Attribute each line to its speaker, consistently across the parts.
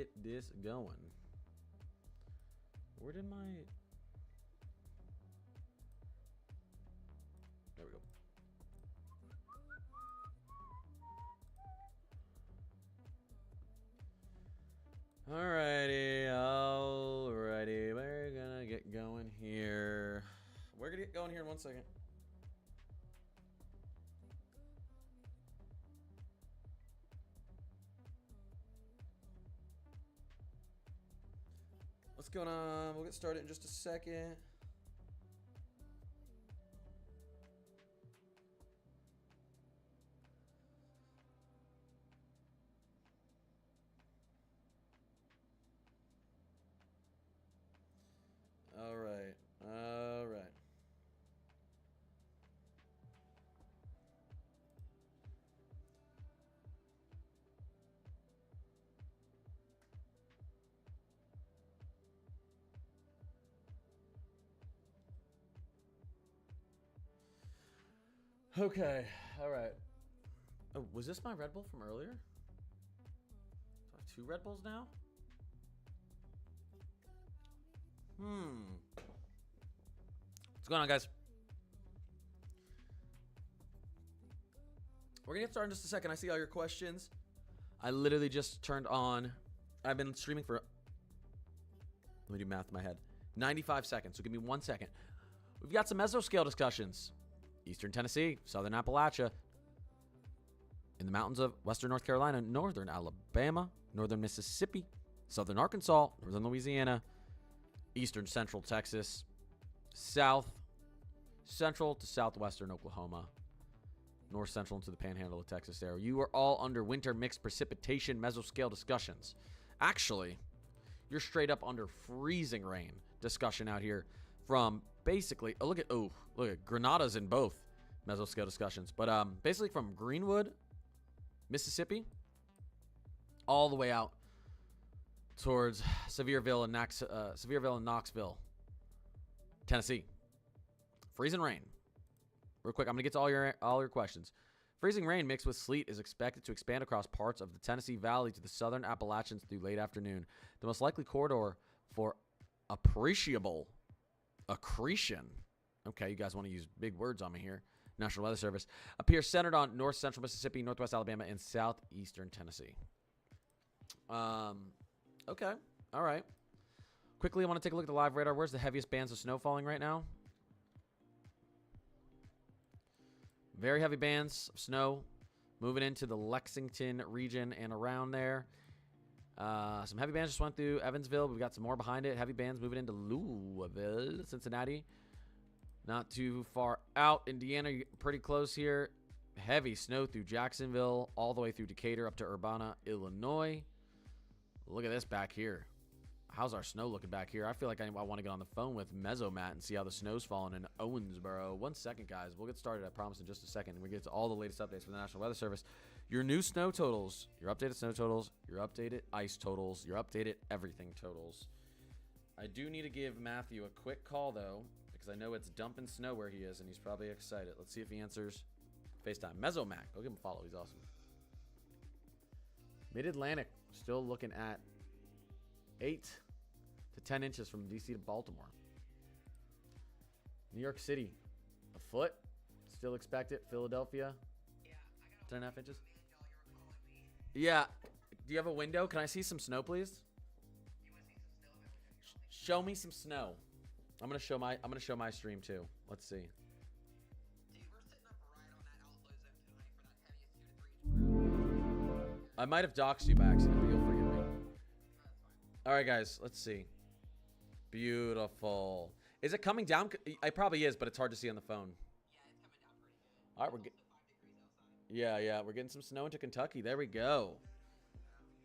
Speaker 1: get this going. Where did my... There we go. Alrighty, we're gonna get going here. We're gonna get going here in 1 second. What's going on? We'll get started in just a second. All right. Okay, all right. Oh, was this my Red Bull from earlier? Do I have 2 Red Bulls now? What's going on, guys? We're gonna get started in just a second. I see all your questions. I literally just turned on. I've been streaming for... Let me do math in my head. 95 seconds, so give me 1 second. We've got some Mesoscale discussions. Eastern Tennessee, Southern Appalachia, in the mountains of Western North Carolina, Northern Alabama, Northern Mississippi, Southern Arkansas, Northern Louisiana, Eastern Central Texas, South Central to Southwestern Oklahoma, North Central into the Panhandle of Texas there. You are all under winter mixed precipitation Mesoscale discussions. Actually, you're straight up under freezing rain discussion out here from basically, look at Granada's in both Mesoscale discussions, but basically from Greenwood, Mississippi, all the way out towards Sevierville and Knoxville, Tennessee. Freezing rain. Real quick, I'm gonna get to all your questions. Freezing rain mixed with sleet is expected to expand across parts of the Tennessee Valley to the southern Appalachians through late afternoon. The most likely corridor for appreciation. Okay, you guys want to use big words on me here. National Weather Service appears centered on north central Mississippi, northwest Alabama, and southeastern Tennessee. Okay, all right. Quickly, I want to take a look at the live radar. Where's the heaviest bands of snow falling right now? Very heavy bands of snow moving into the Lexington region and around there. Some heavy bands just went through Evansville. We've got some more behind it. Heavy bands moving into Louisville, Cincinnati. Not too far out. Indiana, pretty close here. Heavy snow through Jacksonville, all the way through Decatur up to Urbana, Illinois. Look at this back here. How's our snow looking back here? I feel like I want to get on the phone with Mesomat and see how the snow's falling in Owensboro. 1 second, guys. We'll get started, I promise, in just a second. We get to all the latest updates from the National Weather Service. Your new snow totals, your updated snow totals, your updated ice totals, your updated everything totals. I do need to give Matthew a quick call, though, because I know it's dumping snow where he is, and he's probably excited. Let's see if he answers FaceTime. Mesomat. Go give him a follow. He's awesome. Mid-Atlantic, still looking at 8 to 10 inches from DC to Baltimore. New York City, a foot. Still expect it. Philadelphia, 10.5 inches. Yeah. Do you have a window? Can I see some snow, please? Show me some snow. I'm gonna show my stream too. Let's see. I might have doxed you by accident, but you'll forgive me. All right, guys, let's see. Beautiful. Is it coming down? It probably is, but it's hard to see on the phone.
Speaker 2: Yeah, it's coming down pretty good.
Speaker 1: All right, we're getting 5 degrees outside. Yeah, we're getting some snow into Kentucky. There we go.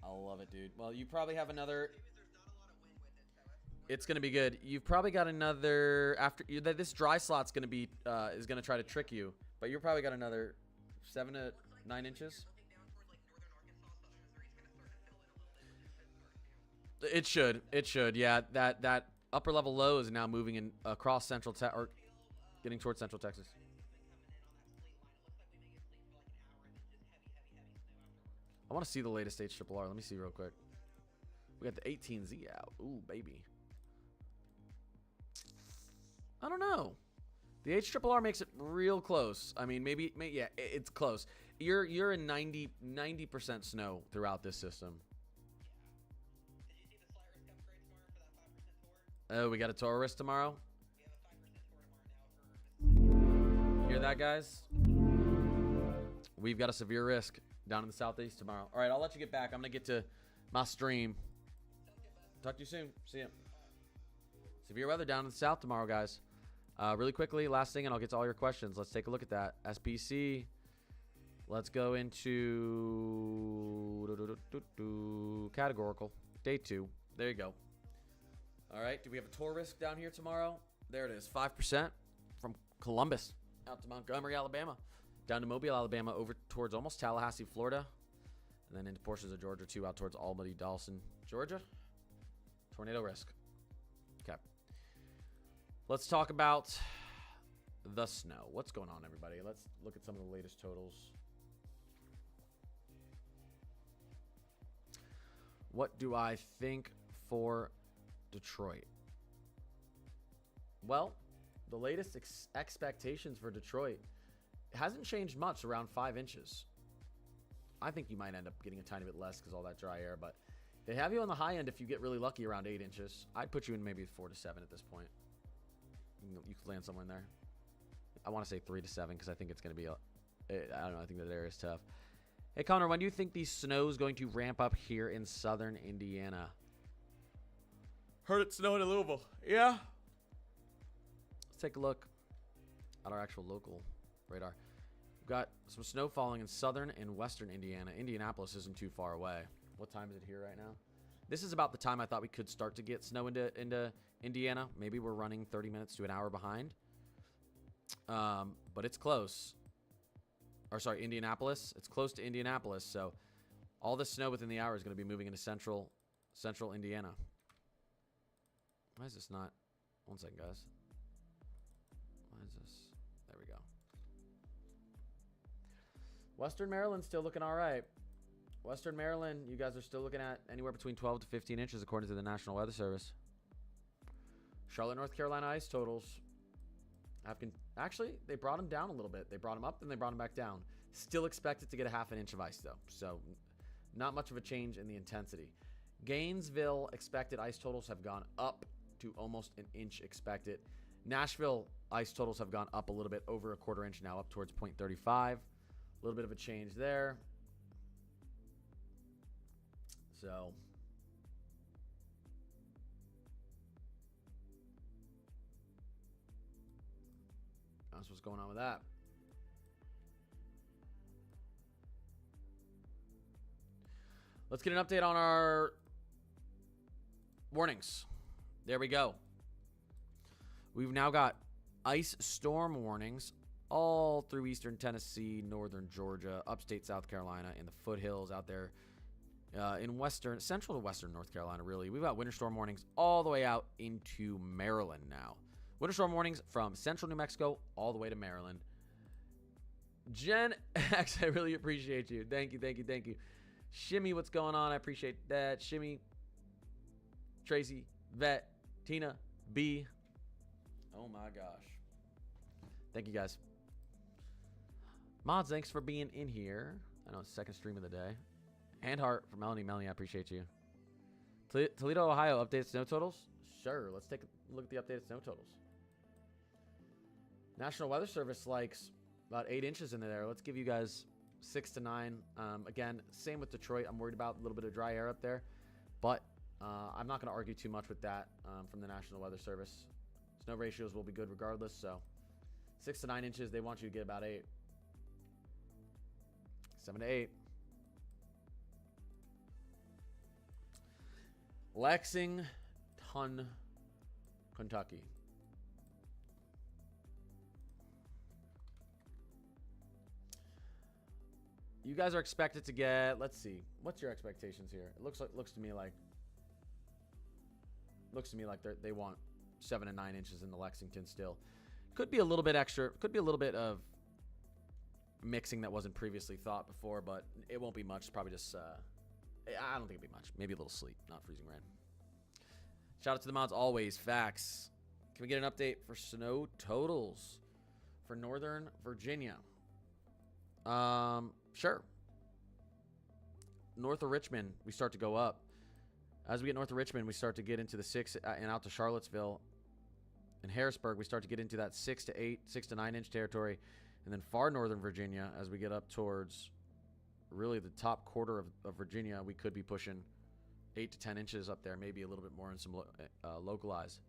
Speaker 1: I love it, dude. Well, you probably have another.
Speaker 2: There's not a lot of wind with it, so
Speaker 1: It's gonna be good. You've probably got another after this dry slot's gonna be is gonna try to trick you, but you've probably got another 7 to 9 inches. It should. Yeah, that upper level low is now moving in across central or getting towards central Texas. I want to see the latest HRRR. Let me see real quick. We got the 18Z out. Ooh, baby. I don't know. The HRRR makes it real close. I mean, maybe yeah, it's close. You're in 90% snow throughout this system.
Speaker 2: Did you see the slight risk upgrade tomorrow for that 5% tour?
Speaker 1: Oh, we got a tour risk tomorrow.
Speaker 2: We have a 5% tour tomorrow now for Mississippi.
Speaker 1: Hear that, guys? We've got a severe risk down in the southeast tomorrow. All right, I'll let you get back. I'm gonna get to my stream.
Speaker 2: Sounds good, bud.
Speaker 1: Talk to you soon. See ya. Severe weather down in the south tomorrow, guys. Really quickly, last thing, and I'll get to all your questions. Let's take a look at that. SPC. Let's go into categorical. Day 2. There you go. All right. Do we have a tour risk down here tomorrow? There it is. 5% from Columbus out to Montgomery, Alabama, down to Mobile, Alabama, over towards almost Tallahassee, Florida, and then into portions of Georgia, too, out towards Albany, Dawson, Georgia. Tornado risk. Okay. Let's talk about the snow. What's going on, everybody? Let's look at some of the latest totals. What do I think for Detroit? Well, the latest expectations for Detroit hasn't changed much, around 5 inches. I think you might end up getting a tiny bit less because all that dry air, but they have you on the high end if you get really lucky around 8 inches. I'd put you in maybe 4 to 7 at this point. You could land somewhere in there. I want to say 3 to 7 because I think it's going to be, I don't know, I think that area is tough. Hey, Connor, when do you think the snow is going to ramp up here in southern Indiana? Heard it snowing in Louisville. Yeah. Let's take a look at our actual local radar. We've got some snow falling in southern and western Indiana. Indianapolis isn't too far away. What time is it here right now? This is about the time I thought we could start to get snow into Indiana. Maybe we're running 30 minutes to an hour behind. But it's close. Or sorry, Indianapolis. It's close to Indianapolis, so all the snow within the hour is going to be moving into central Indiana. Why is this not? One second, guys. Why is this? There we go. Western Maryland still looking all right. Western Maryland, you guys are still looking at anywhere between 12 to 15 inches according to the National Weather Service. Charlotte, North Carolina ice totals. Actually, they brought them down a little bit. They brought them up, then they brought them back down. Still expected to get a ½ inch of ice, though. So not much of a change in the intensity. Gainesville expected ice totals have gone up to almost an inch expected. Nashville ice totals have gone up a little bit, over a ½ inch now, up towards 0.35. A little bit of a change there. So that's what's going on with that. Let's get an update on our warnings. There we go. We've now got ice storm warnings all through eastern Tennessee, northern Georgia, upstate South Carolina, in the foothills out there in central to western North Carolina, really. We've got winter storm warnings all the way out into Maryland now. Winter storm warnings from central New Mexico all the way to Maryland. Jen X, I really appreciate you. Thank you, thank you, thank you. Shimmy, what's going on? I appreciate that. Shimmy, Tracy, Vet, Tina, B. Oh my gosh. Thank you, guys. Mods, thanks for being in here. I know it's the second stream of the day. And heart for Melanie. Melanie, I appreciate you. Toledo, Ohio, updated snow totals? Sure. Let's take a look at the updated snow totals. National Weather Service likes about 8 inches in there. Let's give you guys 6 to 9. Again, same with Detroit. I'm worried about a little bit of dry air up there. But I'm not going to argue too much with that from the National Weather Service. Snow ratios will be good regardless. So 6 to 9 inches. They want you to get about 8. 7 to 8. Lexington, Kentucky. You guys are expected to get, let's see, what's your expectations here? It looks to me like they want 7 to 9 inches in the Lexington still. Could be a little bit extra, could be a little bit of mixing that wasn't previously thought before, but it won't be much. It's probably just I don't think it'd be much. Maybe a little sleet, not freezing rain. Shout out to the mods always. Facts. Can we get an update for snow totals for Northern Virginia? Sure. North of Richmond, we start to go up. As we get north of Richmond, we start to get into the 6 and out to Charlottesville. In Harrisburg, we start to get into that 6 to 8, 6 to 9 inch territory. And then far northern Virginia, as we get up towards really the top quarter of Virginia, we could be pushing 8 to 10 inches up there, maybe a little bit more in some localized.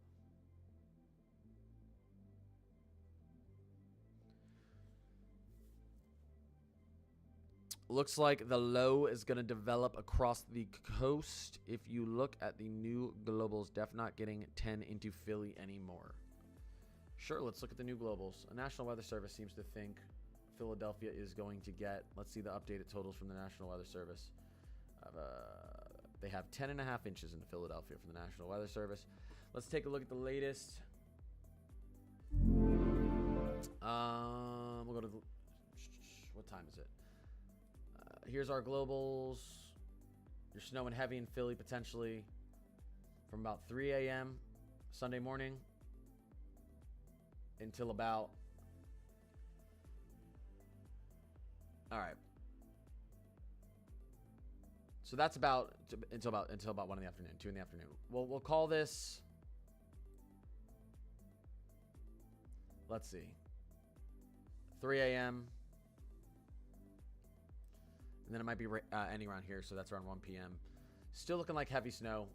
Speaker 1: Looks like the low is going to develop across the coast. If you look at the new globals, def not getting 10 into Philly anymore. Sure, let's look at the new globals. A National Weather Service seems to think Philadelphia is going to get, let's see the updated totals from the National Weather Service. They have 10.5 inches in Philadelphia from the National Weather Service. Let's take a look at the latest. We'll go to the, what time is it? Here's our globals. You're snowing heavy in Philly potentially from about 3 a.m. Sunday morning until about, all right. So that's about until about 1 in the afternoon, 2 in the afternoon. We'll call this, let's see, 3 a.m. And then it might be ending around here, so that's around 1 p.m. Still looking like heavy snow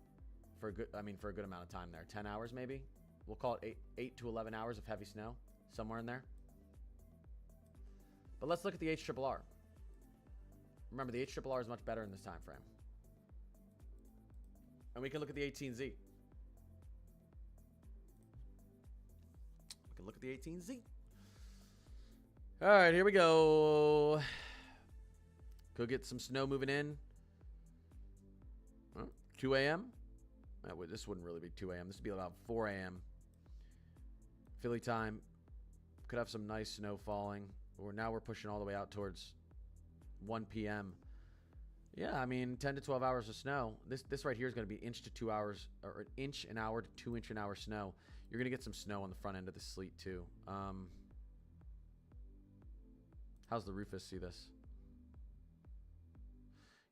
Speaker 1: for a good, for a good amount of time there. 10 hours maybe. We'll call it 8 to 11 hours of heavy snow, somewhere in there. But let's look at the HRRR. Remember, the HRRR is much better in this time frame. And we can look at the 18Z. We can look at the 18Z. All right, here we go. Could get some snow moving in. 2 a.m. This wouldn't really be 2 a.m. This would be about 4 a.m. Philly time. Could have some nice snow falling. Now we're pushing all the way out towards 1 p.m. Yeah, I mean, 10 to 12 hours of snow. This right here is going to be inch to 2 hours, or an inch an hour to 2 inch an hour snow. You're going to get some snow on the front end of the sleet too. How's the Rufus see this?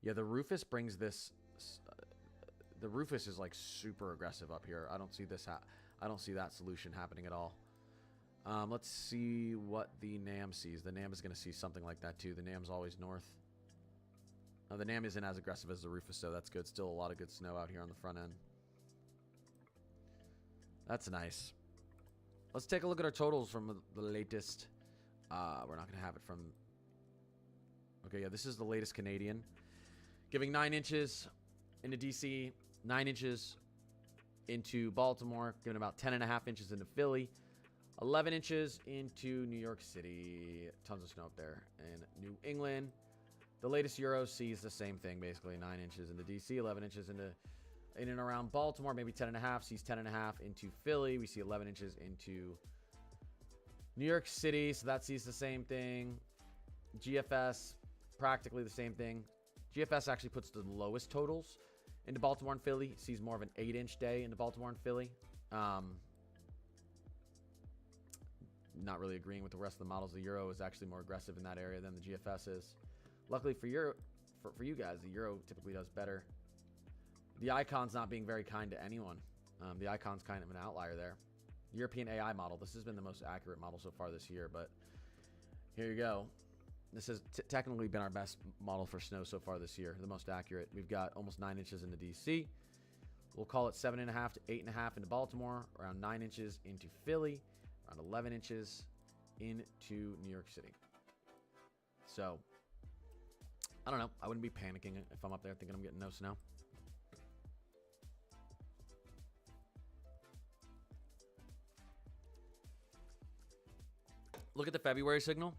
Speaker 1: Yeah, the Rufus brings this. The Rufus is like super aggressive up here. I don't see this. I don't see that solution happening at all. Let's see what the NAM sees. The NAM is going to see something like that too. The NAM's always north. The NAM isn't as aggressive as the Rufus, so that's good. Still a lot of good snow out here on the front end. That's nice. Let's take a look at our totals from the latest. We're not going to have it from. Okay, yeah, this is the latest Canadian. Giving 9 inches into DC, 9 inches into Baltimore, giving about 10.5 inches into Philly, 11 inches into New York City. Tons of snow up there. And New England. The latest Euro sees the same thing, basically 9 inches into DC, 11 inches in and around Baltimore, maybe 10.5. Sees 10.5 into Philly. We see 11 inches into New York City, so that sees the same thing. GFS, practically the same thing. GFS actually puts the lowest totals into Baltimore and Philly. Sees more of an 8-inch day into Baltimore and Philly. Not really agreeing with the rest of the models. The Euro is actually more aggressive in that area than the GFS is. Luckily for you guys, the Euro typically does better. The Icon's not being very kind to anyone. The Icon's kind of an outlier there. European AI model. This has been the most accurate model so far this year, but here you go. This has technically been our best model for snow so far this year, the most accurate. We've got almost 9 inches into DC. We'll call it 7.5 to 8.5 into Baltimore, around 9 inches into Philly, around 11 inches into New York City. So, I don't know. I wouldn't be panicking if I'm up there thinking I'm getting no snow. Look at the February signal.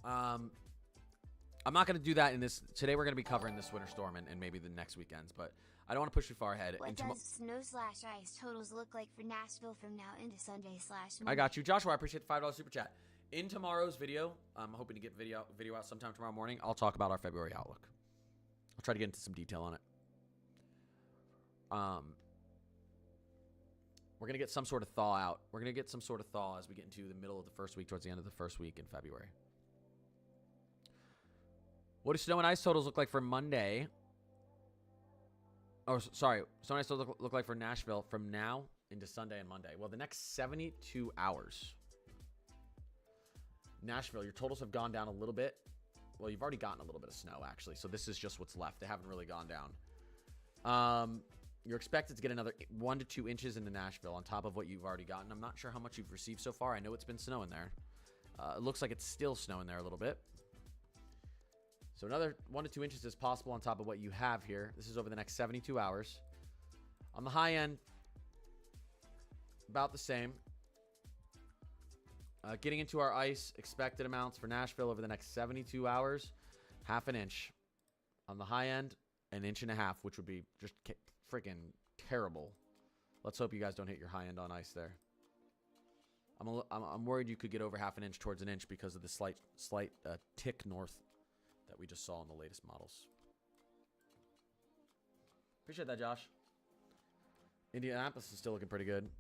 Speaker 1: I'm not going to do that in this. Today we're going to be covering this winter storm and maybe the next weekends, but I don't want to push too far ahead.
Speaker 3: What does snow/ice totals look like for Nashville from now into Sunday/Monday?
Speaker 1: I got you. Joshua, I appreciate the $5 super chat. In tomorrow's video, I'm hoping to get video out sometime tomorrow morning. I'll talk about our February outlook. try to get into some detail on it. We're going to get some sort of thaw out. We're going to get some sort of thaw as we get into the middle of the first week, towards the end of the first week in February. What do snow and ice totals look like for Monday? Oh, sorry. Snow and ice totals look like for Nashville from now into Sunday and Monday. Well, the next 72 hours. Nashville, your totals have gone down a little bit. Well, you've already gotten a little bit of snow, actually. So this is just what's left. They haven't really gone down. You're expected to get another 1 to 2 inches into Nashville on top of what you've already gotten. I'm not sure how much you've received so far. I know it's been snowing there. It looks like it's still snowing there a little bit. So another 1 to 2 inches is possible on top of what you have here. This is over the next 72 hours. On the high end, about the same. Getting into our ice, expected amounts for Nashville over the next 72 hours, 1/2 inch. On the high end, 1.5 inches, which would be just freaking terrible. Let's hope you guys don't hit your high end on ice there. I'm worried you could get over 1/2 inch towards 1 inch because of the slight tick north that we just saw in the latest models. Appreciate that, Josh. Indianapolis is still looking pretty good.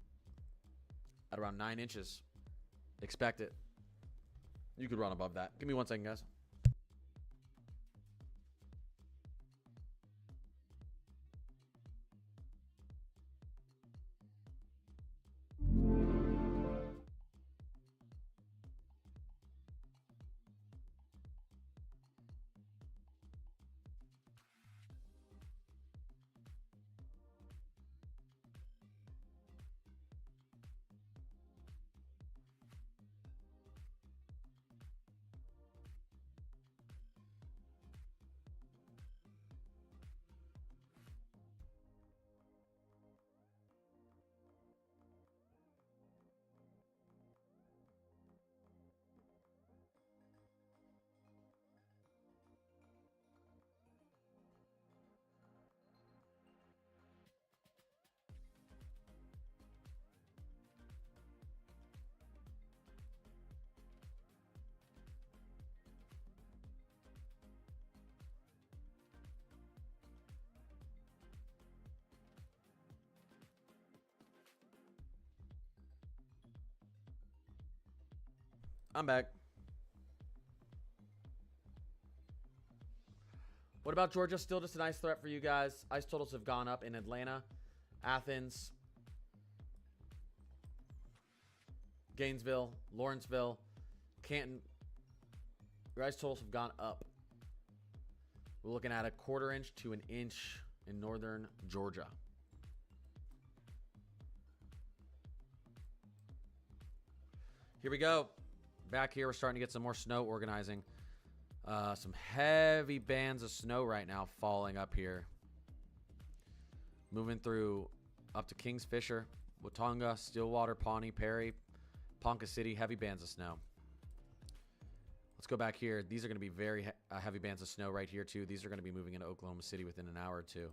Speaker 1: At around 9 inches. Expect it. You could run above that. Give me 1 second, guys. I'm back. What about Georgia? Still just an ice threat for you guys. Ice totals have gone up in Atlanta, Athens, Gainesville, Lawrenceville, Canton. Your ice totals have gone up. We're looking at 1/4 inch to 1 inch in northern Georgia. Here we go. Back here, we're starting to get some more snow organizing. Some heavy bands of snow right now falling up here. Moving through up to Kingfisher, Watonga, Stillwater, Pawnee, Perry, Ponca City. Heavy bands of snow. Let's go back here. These are going to be very heavy bands of snow right here, too. These are going to be moving into Oklahoma City within an hour or two.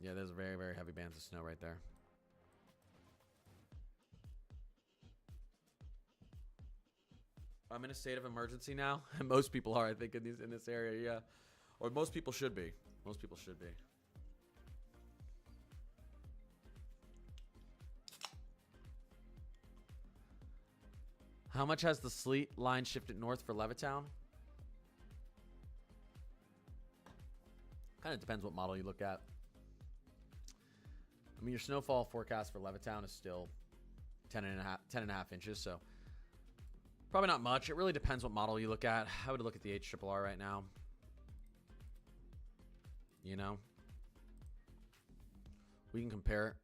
Speaker 1: Yeah, there's very, very heavy bands of snow right there. I'm in a state of emergency now. And most people are, I think, in this area, yeah. Or most people should be. Most people should be. How much has the sleet line shifted north for Levittown? Kind of depends what model you look at. I mean, your snowfall forecast for Levittown is still 10.5 inches, so probably not much. It really depends what model you look at. I would look at the HRRR right now. You know? We can compare.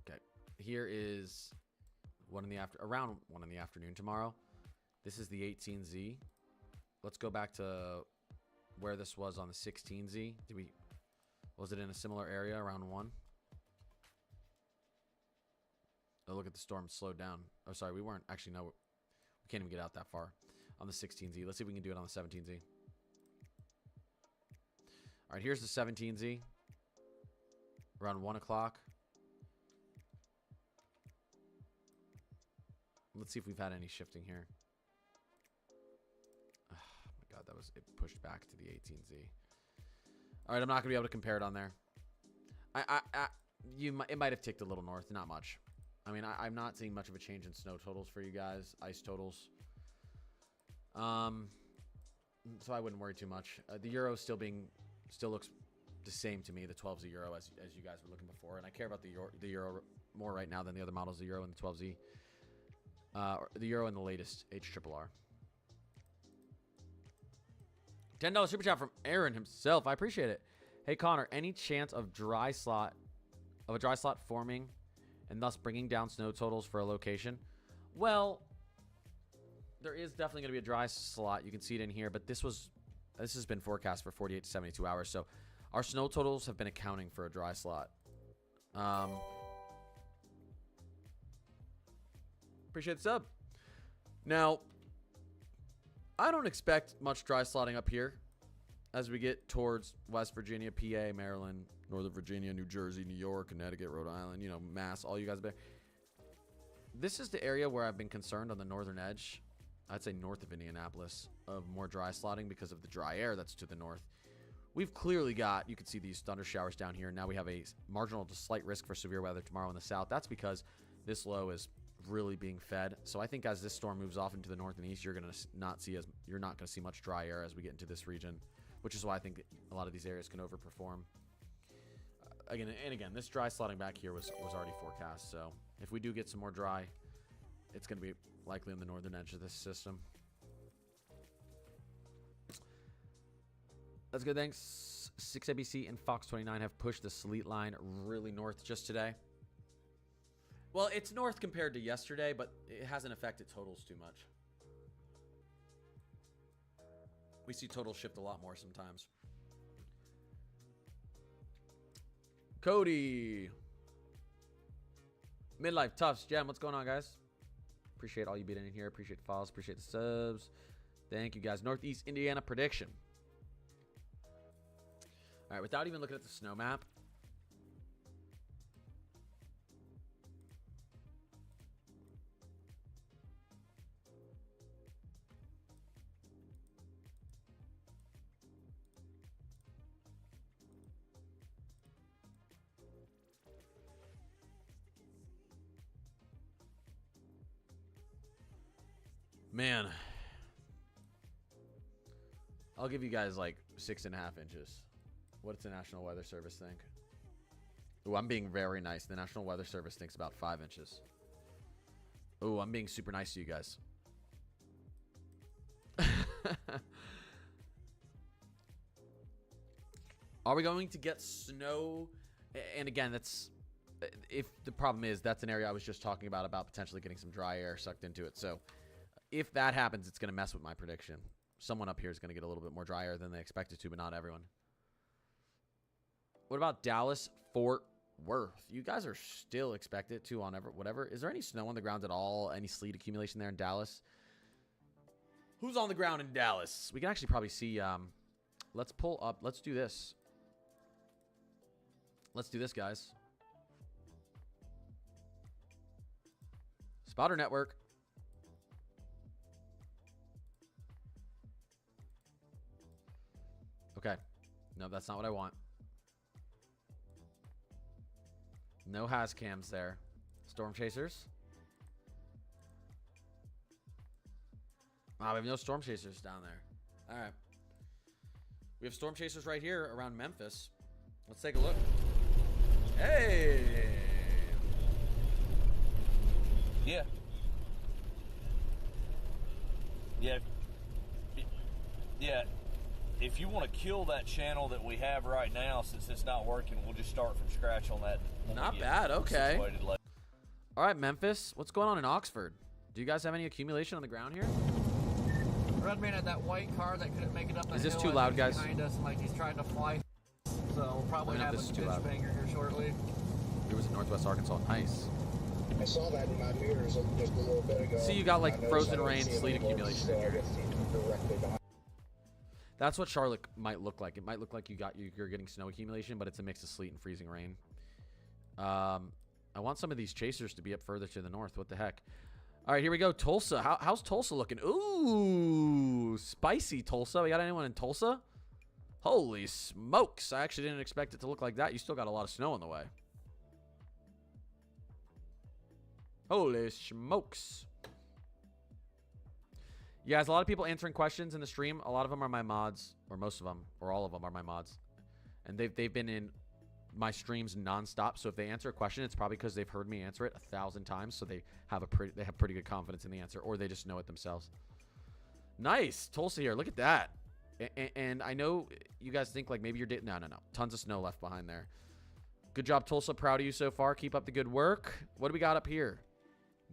Speaker 1: Okay. Here is around 1 in the afternoon tomorrow. This is the 18Z. Let's go back to where this was on the 16Z. Was it in a similar area around 1? Oh, look at the storm slowed down. Oh, sorry, we weren't. Actually, no. We can't even get out that far on the 16Z. Let's see if we can do it on the 17Z. All right, here's the 17Z. Around 1 o'clock. Let's see if we've had any shifting here. Oh my god, it pushed back to the 18Z. All right, I'm not gonna be able to compare it on there. It might have ticked a little north, not much. I mean, I'm not seeing much of a change in snow totals for you guys, ice totals. So I wouldn't worry too much. The euro still looks the same to me. The 12Z euro as you guys were looking before, and I care about the euro more right now than the other models, the euro and the 12Z. The euro and the latest HRRR. $10 super chat from Aaron himself. I appreciate it. Hey Connor, any chance of a dry slot forming and thus bringing down snow totals for a location? Well, there is definitely going to be a dry slot. You can see it in here, but this has been forecast for 48 to 72 hours. So our snow totals have been accounting for a dry slot. Appreciate the sub. Now, I don't expect much dry slotting up here as we get towards West Virginia, PA, Maryland, Northern Virginia, New Jersey, New York, Connecticut, Rhode Island, you know, Mass, all you guys there. This is the area where I've been concerned on the northern edge. I'd say north of Indianapolis of more dry slotting because of the dry air that's to the north. We've clearly got, you can see these thunder showers down here. Now we have a marginal to slight risk for severe weather tomorrow in the south. That's because this low is really being fed. So I think as this storm moves off into the north and east, you're not going to see much dry air as we get into this region, which is why I think a lot of these areas can overperform. Again, this dry slotting back here was already forecast. So if we do get some more dry, it's going to be likely on the northern edge of this system. That's good. Thanks. 6ABC and Fox 29 have pushed the sleet line really north just today. Well, it's north compared to yesterday, but it hasn't affected totals too much. We see totals shift a lot more sometimes. Cody. Midlife Toughs. Gem, what's going on, guys? Appreciate all you being in here. Appreciate the follows. Appreciate the subs. Thank you, guys. Northeast Indiana prediction. All right, without even looking at the snow map. Man, I'll give you guys like 6.5 inches. What's the National Weather Service think? Ooh, I'm being very nice. The National Weather Service thinks about 5 inches. Ooh, I'm being super nice to you guys. Are we going to get snow? And again, that's if the problem is that's an area I was just talking about potentially getting some dry air sucked into it. So if that happens, it's going to mess with my prediction. Someone up here is going to get a little bit more dry air than they expected to, but not everyone. What about Dallas, Fort Worth? You guys are still expected to on whatever. Is there any snow on the ground at all? Any sleet accumulation there in Dallas? Who's on the ground in Dallas? We can actually probably see. Let's pull up. Let's do this. Let's do this, guys. Spotter Network. Okay. No, that's not what I want. No has cams there. Storm chasers. We have no storm chasers down there. All right. We have storm chasers right here around Memphis. Let's take a look. Hey.
Speaker 4: Yeah. Yeah. Yeah. If you want to kill that channel that we have right now, since it's not working, we'll just start from scratch on that.
Speaker 1: Not bad. Okay. All right, Memphis. What's going on in Oxford? Do you guys have any accumulation on the ground here?
Speaker 5: Redman had that white car that couldn't make it up the hill.
Speaker 1: Is this too loud, guys?
Speaker 5: Behind us, like he's trying to fly. So we'll probably have a pitch banger here shortly.
Speaker 1: It was in Northwest Arkansas. Nice.
Speaker 6: I saw that in my mirrors just a little bit ago.
Speaker 1: See, you got like frozen rain, sleet accumulation in here. That's what Charlotte might look like. It might look like you're getting snow accumulation, but it's a mix of sleet and freezing rain. I want some of these chasers to be up further to the north. What the heck? All right, here we go. Tulsa. How's Tulsa looking? Ooh, spicy Tulsa. We got anyone in Tulsa? Holy smokes. I actually didn't expect it to look like that. You still got a lot of snow on the way. Holy smokes. You guys, a lot of people answering questions in the stream. A lot of them are my mods, or most of them, or all of them are my mods. And they've been in my streams nonstop. So if they answer a question, it's probably because they've heard me answer it 1,000 times. So they have pretty good confidence in the answer, or they just know it themselves. Nice. Tulsa here. Look at that. And I know you guys think like maybe you're no. Tons of snow left behind there. Good job, Tulsa. Proud of you so far. Keep up the good work. What do we got up here?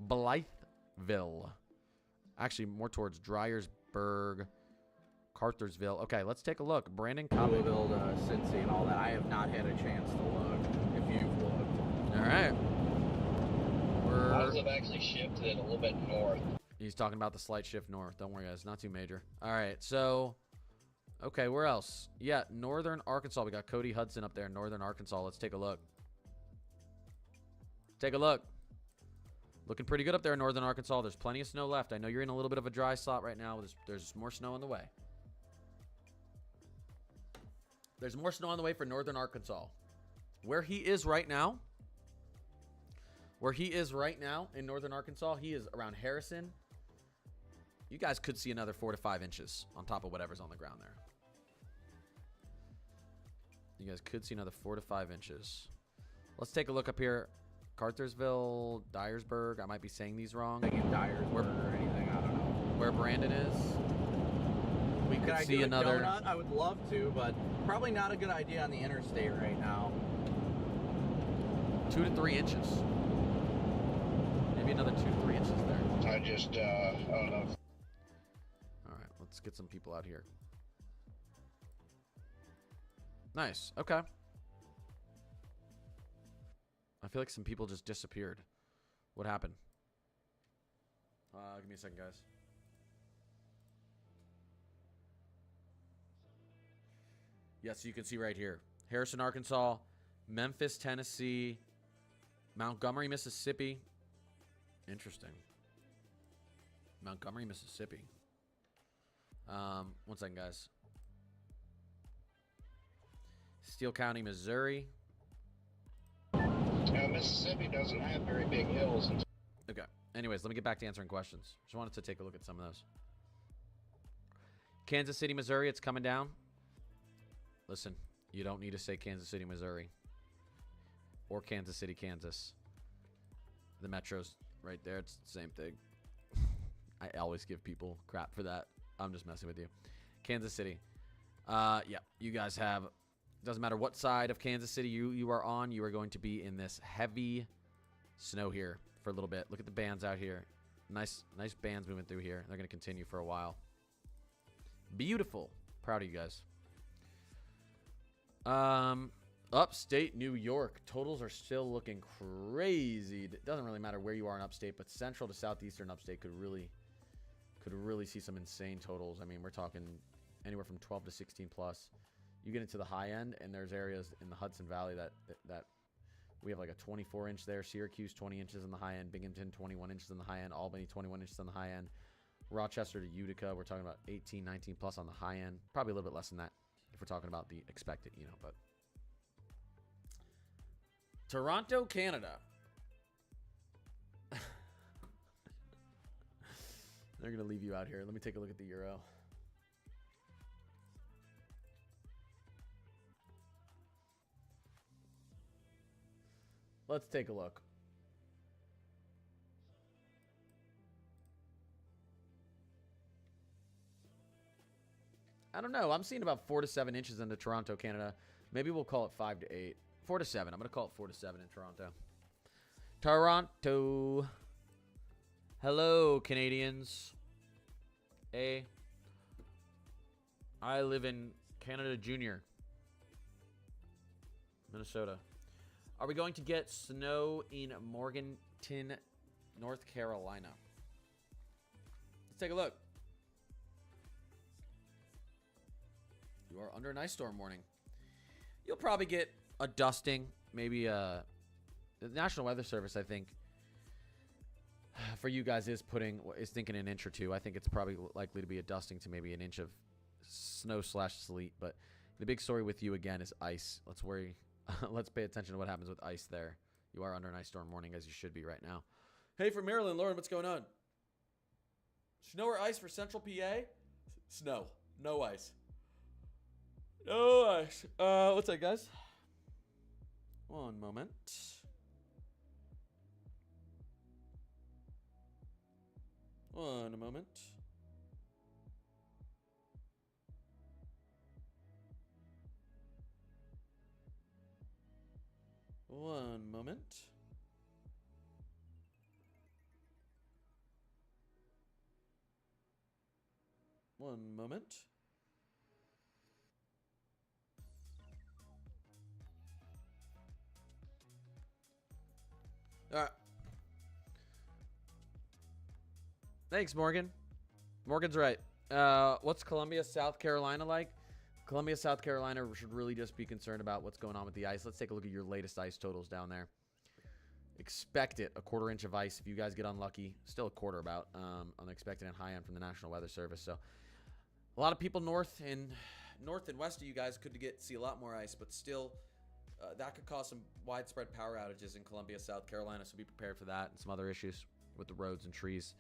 Speaker 1: Blytheville. Actually, more towards Dryersburg, Cartersville. Okay, let's take a look. Brandon Cobb.
Speaker 5: Louisville to Cincy and all that. I have not had a chance to look. If you've looked.
Speaker 1: All right.
Speaker 6: Ours have actually shifted it a little bit north.
Speaker 1: He's talking about the slight shift north. Don't worry, guys. Not too major. All right, so... Okay, where else? Yeah, Northern Arkansas. We got Cody Hudson up there in Northern Arkansas. Let's take a look. Take a look. Looking pretty good up there in Northern Arkansas. There's plenty of snow left. I know you're in a little bit of a dry slot right now. There's more snow on the way. There's more snow on the way for Northern Arkansas. Where he is right now in Northern Arkansas, he is around Harrison. You guys could see another 4 to 5 inches on top of whatever's on the ground there. You guys could see another 4 to 5 inches. Let's take a look up here. Cartersville, Dyersburg. I might be saying these wrong.
Speaker 5: Dyersburg or anything. I don't know.
Speaker 1: Where Brandon is. We could see another.
Speaker 5: Donut? I would love to, but probably not a good idea on the interstate right now.
Speaker 1: 2 to 3 inches. Maybe another 2 to 3 inches there.
Speaker 6: I don't know.
Speaker 1: All right, let's get some people out here. Nice. Okay. I feel like some people just disappeared. What happened? Give me a second, guys. Yeah, so you can see right here. Harrison, Arkansas. Memphis, Tennessee. Montgomery, Mississippi. Interesting. Montgomery, Mississippi. One second, guys. Steele County, Missouri.
Speaker 6: Mississippi doesn't have very big hills.
Speaker 1: Okay. Anyways, let me get back to answering questions. Just wanted to take a look at some of those. Kansas City, Missouri. It's coming down. Listen, you don't need to say Kansas City, Missouri. Or Kansas City, Kansas. The metro's right there. It's the same thing. I always give people crap for that. I'm just messing with you. Kansas City. Yeah, you guys have... Doesn't matter what side of Kansas City you are on, you are going to be in this heavy snow here for a little bit. Look at the bands out here. Nice bands moving through here. They're going to continue for a while. Beautiful. Proud of you guys. Upstate New York. Totals are still looking crazy. It doesn't really matter where you are in upstate, but central to southeastern upstate could really see some insane totals. I mean, we're talking anywhere from 12 to 16 plus. You get into the high end, and there's areas in the Hudson Valley that we have like a 24-inch there. Syracuse, 20 inches in the high end. Binghamton, 21 inches in the high end. Albany, 21 inches on the high end. Rochester to Utica, we're talking about 18, 19 plus on the high end. Probably a little bit less than that if we're talking about the expected, but. Toronto, Canada. They're going to leave you out here. Let me take a look at the euro. Let's take a look. I don't know. I'm seeing about 4 to 7 inches into Toronto, Canada. Maybe we'll call it 5 to 8. 4 to 7. I'm going to call it 4 to 7 in Toronto. Toronto. Hello, Canadians. I live in Canada Junior. Minnesota. Are we going to get snow in Morganton, North Carolina? Let's take a look. You are under an ice storm warning. You'll probably get a dusting, maybe the National Weather Service, I think. for you guys is thinking an inch or two. I think it's probably likely to be a dusting to maybe an inch of snow/sleet. But the big story with you again is ice. Let's pay attention to what happens with ice there. You are under an ice storm warning, as you should be right now. Hey, from Maryland, Lauren, what's going on? Snow or ice for Central PA? Snow. No ice. No ice. What's that, guys? One moment. One moment. One moment. One moment. All right. Thanks, Morgan. Morgan's right. What's Columbia, South Carolina like? Columbia, South Carolina should really just be concerned about what's going on with the ice. Let's take a look at your latest ice totals down there. Expect it, a 1/4 inch of ice. If you guys get unlucky, still a quarter about. I'm expecting it high end from the National Weather Service. So a lot of people north and west of you guys could see a lot more ice, but still that could cause some widespread power outages in Columbia, South Carolina. So be prepared for that and some other issues with the roads and trees.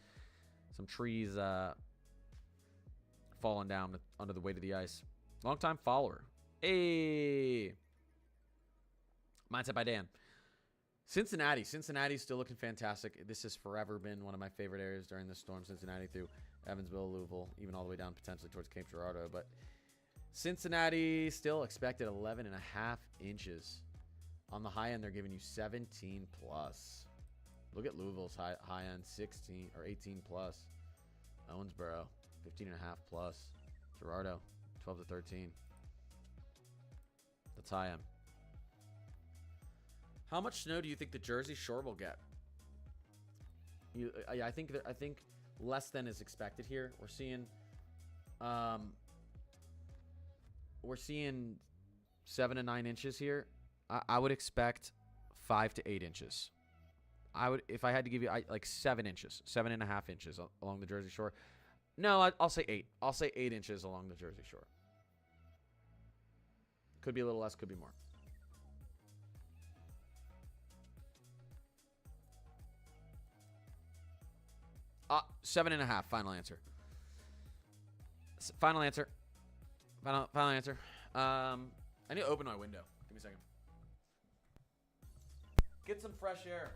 Speaker 1: Some trees falling down under the weight of the ice. Long-time follower. Hey. Mindset by Dan. Cincinnati's still looking fantastic. This has forever been one of my favorite areas during this storm. Cincinnati through Evansville, Louisville, even all the way down potentially towards Cape Girardeau. But Cincinnati still expected 11.5 inches. On the high end, they're giving you 17 plus. Look at Louisville's high end, 16 or 18 plus. Owensboro, 15.5 plus. Girardeau, 12 to 13. That's high end. How much snow do you think the Jersey Shore will get? I think less than is expected here. We're seeing 7 to 9 inches here. I would expect 5 to 8 inches. If I had to give you like 7 inches, 7.5 inches along the Jersey Shore. No, I'll say 8. I'll say 8 inches along the Jersey Shore. Could be a little less, could be more. Seven and a half. Final answer. Final answer. Final answer. I need to open my window. Give me a second. Get some fresh air.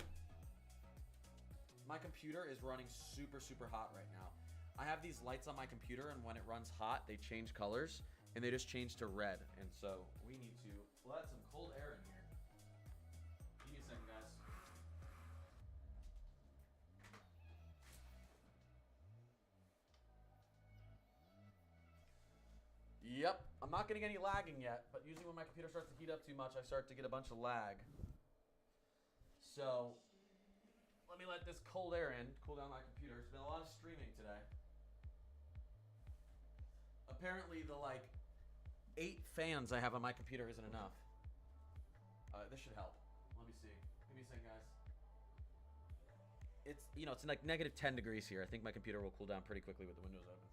Speaker 1: My computer is running super, super hot right now. I have these lights on my computer, and when it runs hot, they change colors, and they just change to red. And so we need to let some cold air in here. Give me a second, guys. Yep, I'm not getting any lagging yet, but usually when my computer starts to heat up too much, I start to get a bunch of lag. So let me let this cold air in, cool down my computer. There's been a lot of streaming today. Apparently the 8 fans I have on my computer isn't enough. This should help. Let me see. Give me a second, guys. It's like negative 10 degrees here. I think my computer will cool down pretty quickly with the windows open.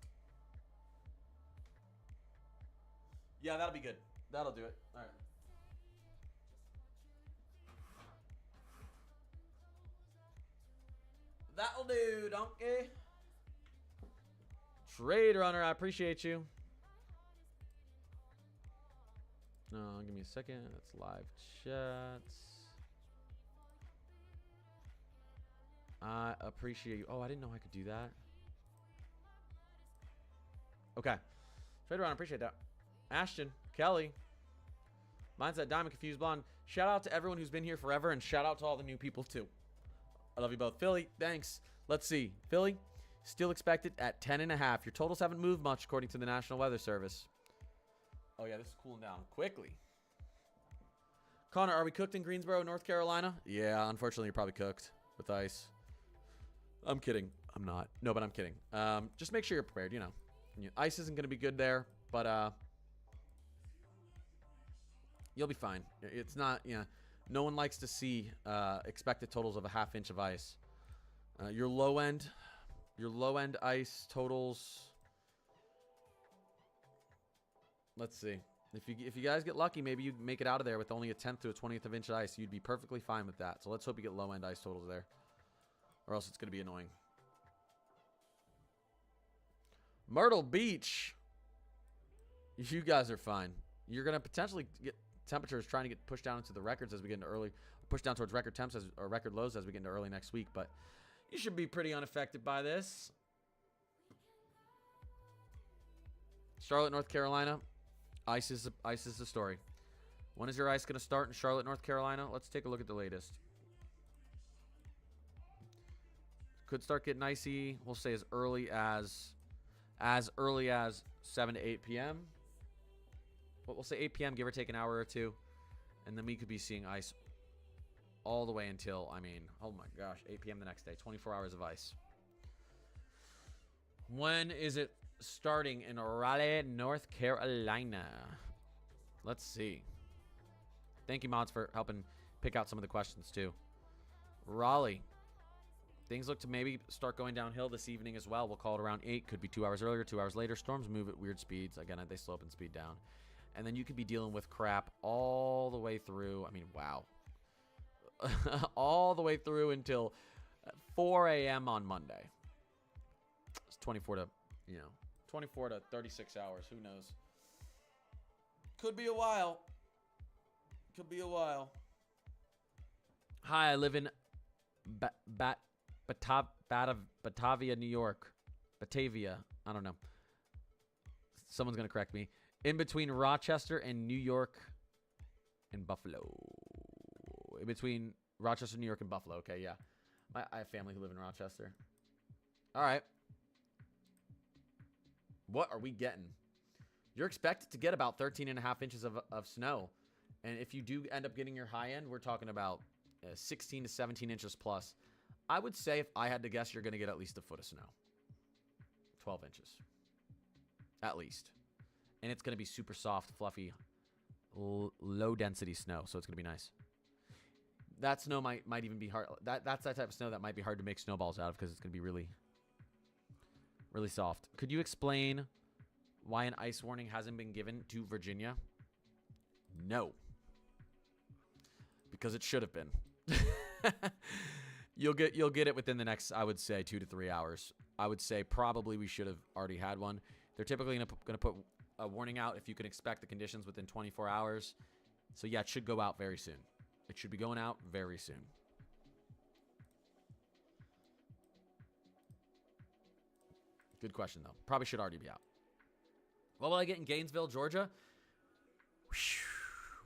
Speaker 1: Yeah, that'll be good. That'll do it. All right. That'll do, donkey. Trade Runner, I appreciate you. No, give me a second. That's live chats. I appreciate you. Oh, I didn't know I could do that. Okay. Trade Runner, I appreciate that. Ashton, Kelly, Mindset, Diamond, Confused Blonde. Shout out to everyone who's been here forever, and shout out to all the new people too. I love you both. Philly, thanks. Let's see. Philly, still expected at 10.5. Your totals haven't moved much according to the National Weather Service. Oh yeah, this is cooling down quickly. Connor, are we cooked in Greensboro, North Carolina? Yeah, unfortunately you're probably cooked with ice. I'm kidding. I'm not. No, but I'm kidding. Just make sure you're prepared, Ice isn't going to be good there, but you'll be fine. It's not, no one likes to see expected totals of a 1/2 inch of ice. Your low end ice totals. Let's see. If you guys get lucky, maybe you make it out of there with only a 10th to a 20th of inch of ice. You'd be perfectly fine with that. So let's hope you get low end ice totals there, or else it's going to be annoying. Myrtle Beach. You guys are fine. You're going to potentially get temperatures trying to get pushed down into the records as we get into early, pushed down towards record temps or record lows as we get into early next week. But you should be pretty unaffected by this. Charlotte, North Carolina. Ice is the story. When is your ice going to start in Charlotte, North Carolina? Let's take a look at the latest. Could start getting icy. We'll say as early as 7 to 8 p.m. But we'll say 8 p.m., give or take an hour or two. And then we could be seeing ice all the way until, I mean, oh my gosh, 8 p.m. the next day. 24 hours of ice. When is it starting in Raleigh, North Carolina? Let's see. Thank you, mods, for helping pick out some of the questions, too. Raleigh. Things look to maybe start going downhill this evening as well. We'll call it around 8. Could be 2 hours earlier, 2 hours later. Storms move at weird speeds. Again, they slow up and speed down. And then you could be dealing with crap all the way through. I mean, wow. All the way through until 4 a.m. on Monday. It's 24 to 36 hours. Who knows? Could be a while. Could be a while. Hi, I live in Batavia, New York. Batavia. I don't know. Someone's going to correct me. In between Rochester and New York and Buffalo. In between Rochester, New York, and Buffalo. Okay, yeah. I have family who live in Rochester. All right. What are we getting? You're expected to get about 13 and a half inches of snow. And if you do end up getting your high end, we're talking about 16 to 17 inches plus. I would say if I had to guess, you're going to get at least a foot of snow. 12 inches. At least. And it's going to be super soft, fluffy, low density snow. So it's going to be nice. That snow might even be hard. That's that type of snow that might be hard to make snowballs out of because it's going to be really, really soft. Could you explain why an ice warning hasn't been given to Virginia? No. Because it should have been. You'll get it within the next, I would say, 2 to 3 hours. I would say probably we should have already had one. They're typically going to put a warning out if you can expect the conditions within 24 hours. So yeah, it should go out very soon. It should be going out very soon. Good question, though. Probably should already be out. What will I get in Gainesville, Georgia?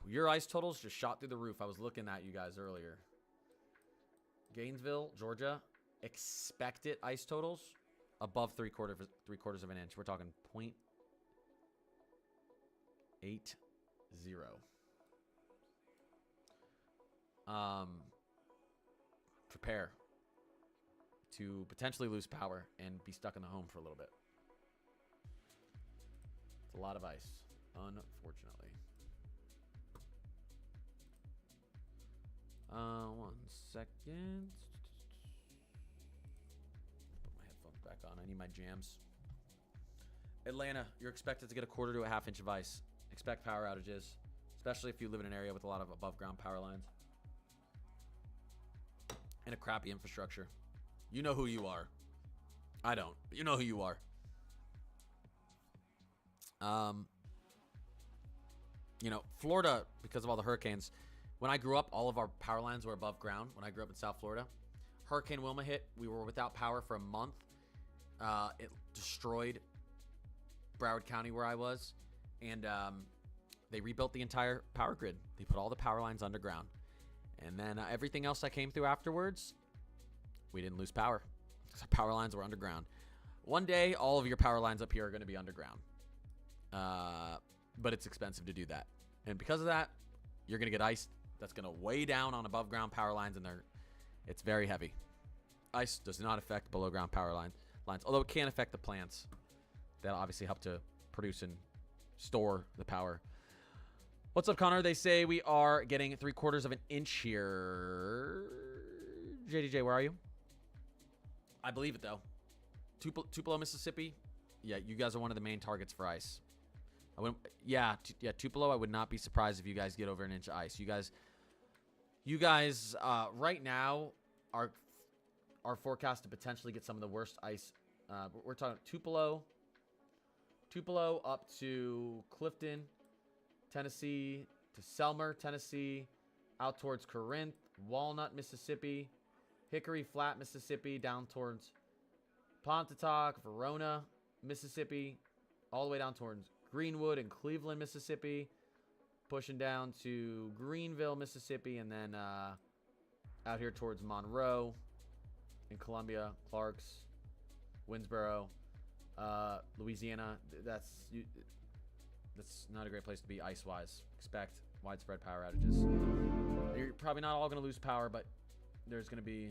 Speaker 1: Your ice totals just shot through the roof. I was looking at you guys earlier. Gainesville, Georgia, expected ice totals above 3/4 of an inch. We're talking 0.80. Prepare to potentially lose power and be stuck in the home for a little bit. It's a lot of ice, unfortunately. 1 second. Put my headphones back on. I need my jams. Atlanta, you're expected to get 1/4 to a 1/2 inch of ice. Expect power outages, especially if you live in an area with a lot of above ground power lines and a crappy infrastructure. You know who you are. I don't. You know who you are. Florida, because of all the hurricanes, when I grew up, all of our power lines were above ground. When I grew up in South Florida, Hurricane Wilma hit. We were without power for a month. It destroyed Broward County where I was. And they rebuilt the entire power grid. They put all the power lines underground. And then everything else that came through afterwards, we didn't lose power because our power lines were underground. One day, all of your power lines up here are going to be underground. But it's expensive to do that. And because of that, you're going to get ice that's going to weigh down on above ground power lines, and it's very heavy. Ice does not affect below ground power lines, although it can affect the plants that obviously help to produce and store the power. What's up, Connor? They say we are getting 3/4 of an inch here. JDJ, where are you? I believe it, though. Tupelo, Mississippi. Yeah, you guys are one of the main targets for ice. I wouldn't, Tupelo, I would not be surprised if you guys get over an inch of ice. You guys, right now are forecast to potentially get some of the worst ice. We're talking Tupelo up to Clifton, Tennessee, to Selmer, Tennessee, out towards Corinth, Walnut, Mississippi, Hickory Flat, Mississippi, down towards Pontotoc, Verona, Mississippi, all the way down towards Greenwood and Cleveland, Mississippi, pushing down to Greenville, Mississippi, and then out here towards Monroe in Columbia, Clarks, Winsboro, Louisiana. That's not a great place to be ice-wise. Expect widespread power outages. You're probably not all going to lose power, but there's going to be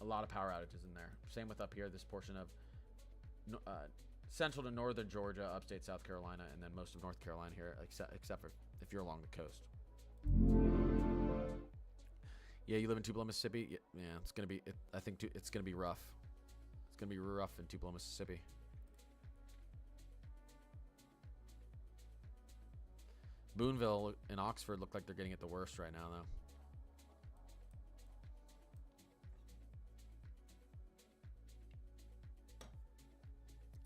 Speaker 1: a lot of power outages in there. Same with up here, this portion of central to northern Georgia, upstate South Carolina, and then most of North Carolina here, except for if you're along the coast. Yeah, you live in Tupelo, Mississippi. Yeah, it's gonna be. I think it's gonna be rough. It's gonna be rough in Tupelo, Mississippi. Boonville and Oxford look like they're getting it the worst right now, though.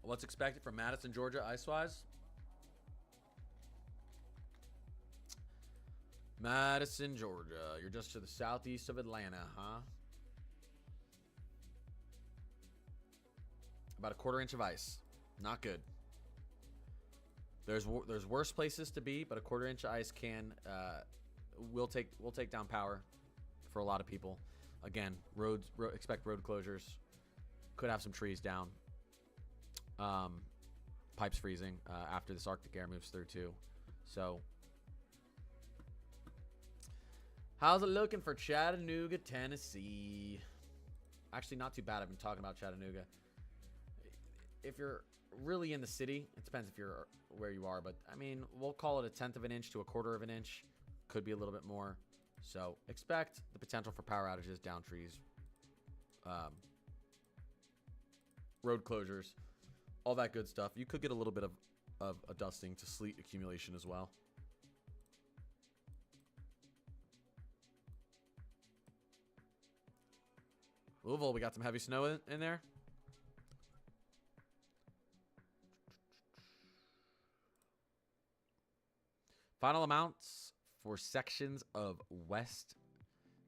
Speaker 1: What's expected from Madison, Georgia, ice-wise? Madison, Georgia. You're just to the southeast of Atlanta, huh? About a quarter inch of ice. Not good. There's worse places to be, but a quarter inch of ice will take down power for a lot of people. Again, expect road closures. Could have some trees down. Pipes freezing after this Arctic air moves through too. So, how's it looking for Chattanooga, Tennessee? Actually, not too bad. I've been talking about Chattanooga. If you're really in the city, it depends if you're where you are, but I mean, we'll call it 1/10 of an inch to 1/4 of an inch. Could be a little bit more. So expect the potential for power outages, down trees, road closures, all that good stuff. You could get a little bit of a dusting to sleet accumulation as well. Louisville, we got some heavy snow in there. Final amounts for sections of West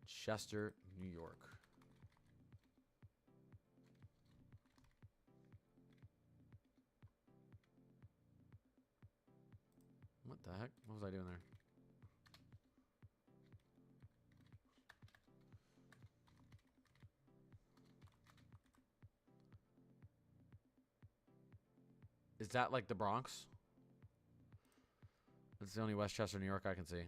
Speaker 1: Chester, New York. What the heck? What was I doing there? Is that like the Bronx? That's the only Westchester, New York I can see.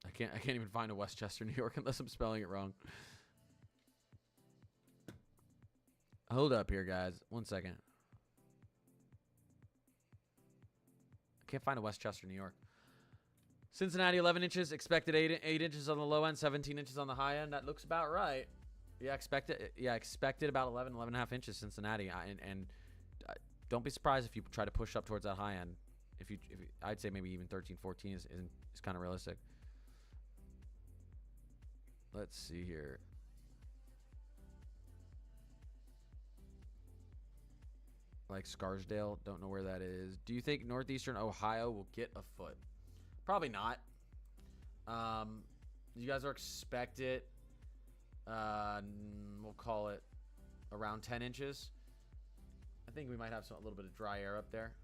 Speaker 1: I can't even find a Westchester, New York unless I'm spelling it wrong. Hold up here, guys. 1 second. I can't find a Westchester, New York. Cincinnati, 11 inches. Expected 8 inches on the low end, 17 inches on the high end. That looks about right. Yeah, expected about 11 and a half inches, Cincinnati. And don't be surprised if you try to push up towards that high end. I'd say maybe even 13, 14 is kind of realistic. Let's see here. Like Scarsdale, don't know where that is. Do you think Northeastern Ohio will get a foot? Probably not. You guys are expected, we'll call it around 10 inches. I think we might have a little bit of dry air up there.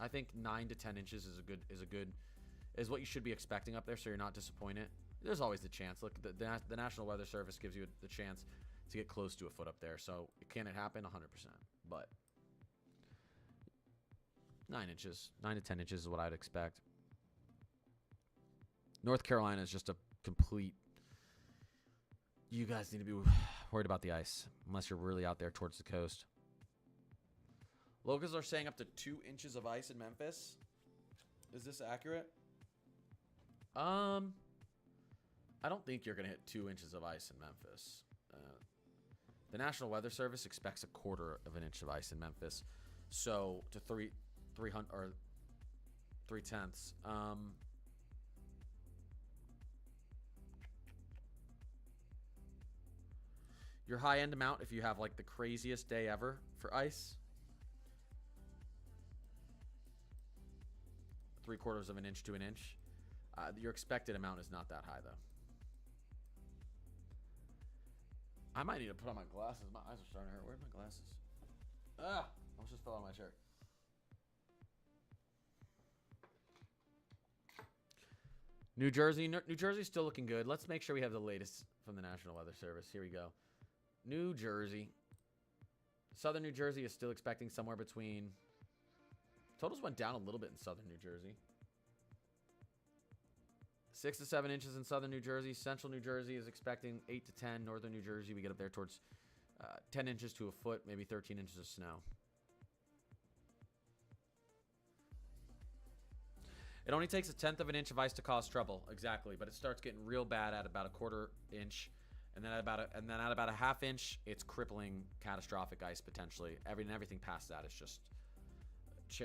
Speaker 1: I think 9 to 10 inches is what you should be expecting up there, so you're not disappointed. There's always the chance. Look, the National Weather Service gives you the chance to get close to a foot up there. So can it happen? 100%. But 9 to 10 inches is what I'd expect. North Carolina is just a complete. You guys need to be worried about the ice unless you're really out there towards the coast. Locals are saying up to 2 inches of ice in Memphis. Is this accurate? I don't think you're gonna hit 2 inches of ice in Memphis. The National Weather Service expects a quarter of an inch of ice in Memphis. So to 300 or 3/10. Your high end amount, if you have like the craziest day ever for ice, 3/4 of an inch to an inch. Your expected amount is not that high though. I might need to put on my glasses. My eyes are starting to hurt. Where's my glasses? Ah, I almost just fell out of my chair. New Jersey. New Jersey's still looking good. Let's make sure we have the latest from the National Weather Service. Here we go. New Jersey. Southern New Jersey is still expecting somewhere between... Totals went down a little bit in Southern New Jersey. 6 to 7 inches in Southern New Jersey. Central New Jersey is expecting 8 to 10. Northern New Jersey, we get up there towards 10 inches to a foot, maybe 13 inches of snow. It only takes 1/10 of an inch of ice to cause trouble. Exactly, but it starts getting real bad at about 1/4 inch, and then at about a 1/2 inch, it's crippling, catastrophic ice potentially. Everything past that is just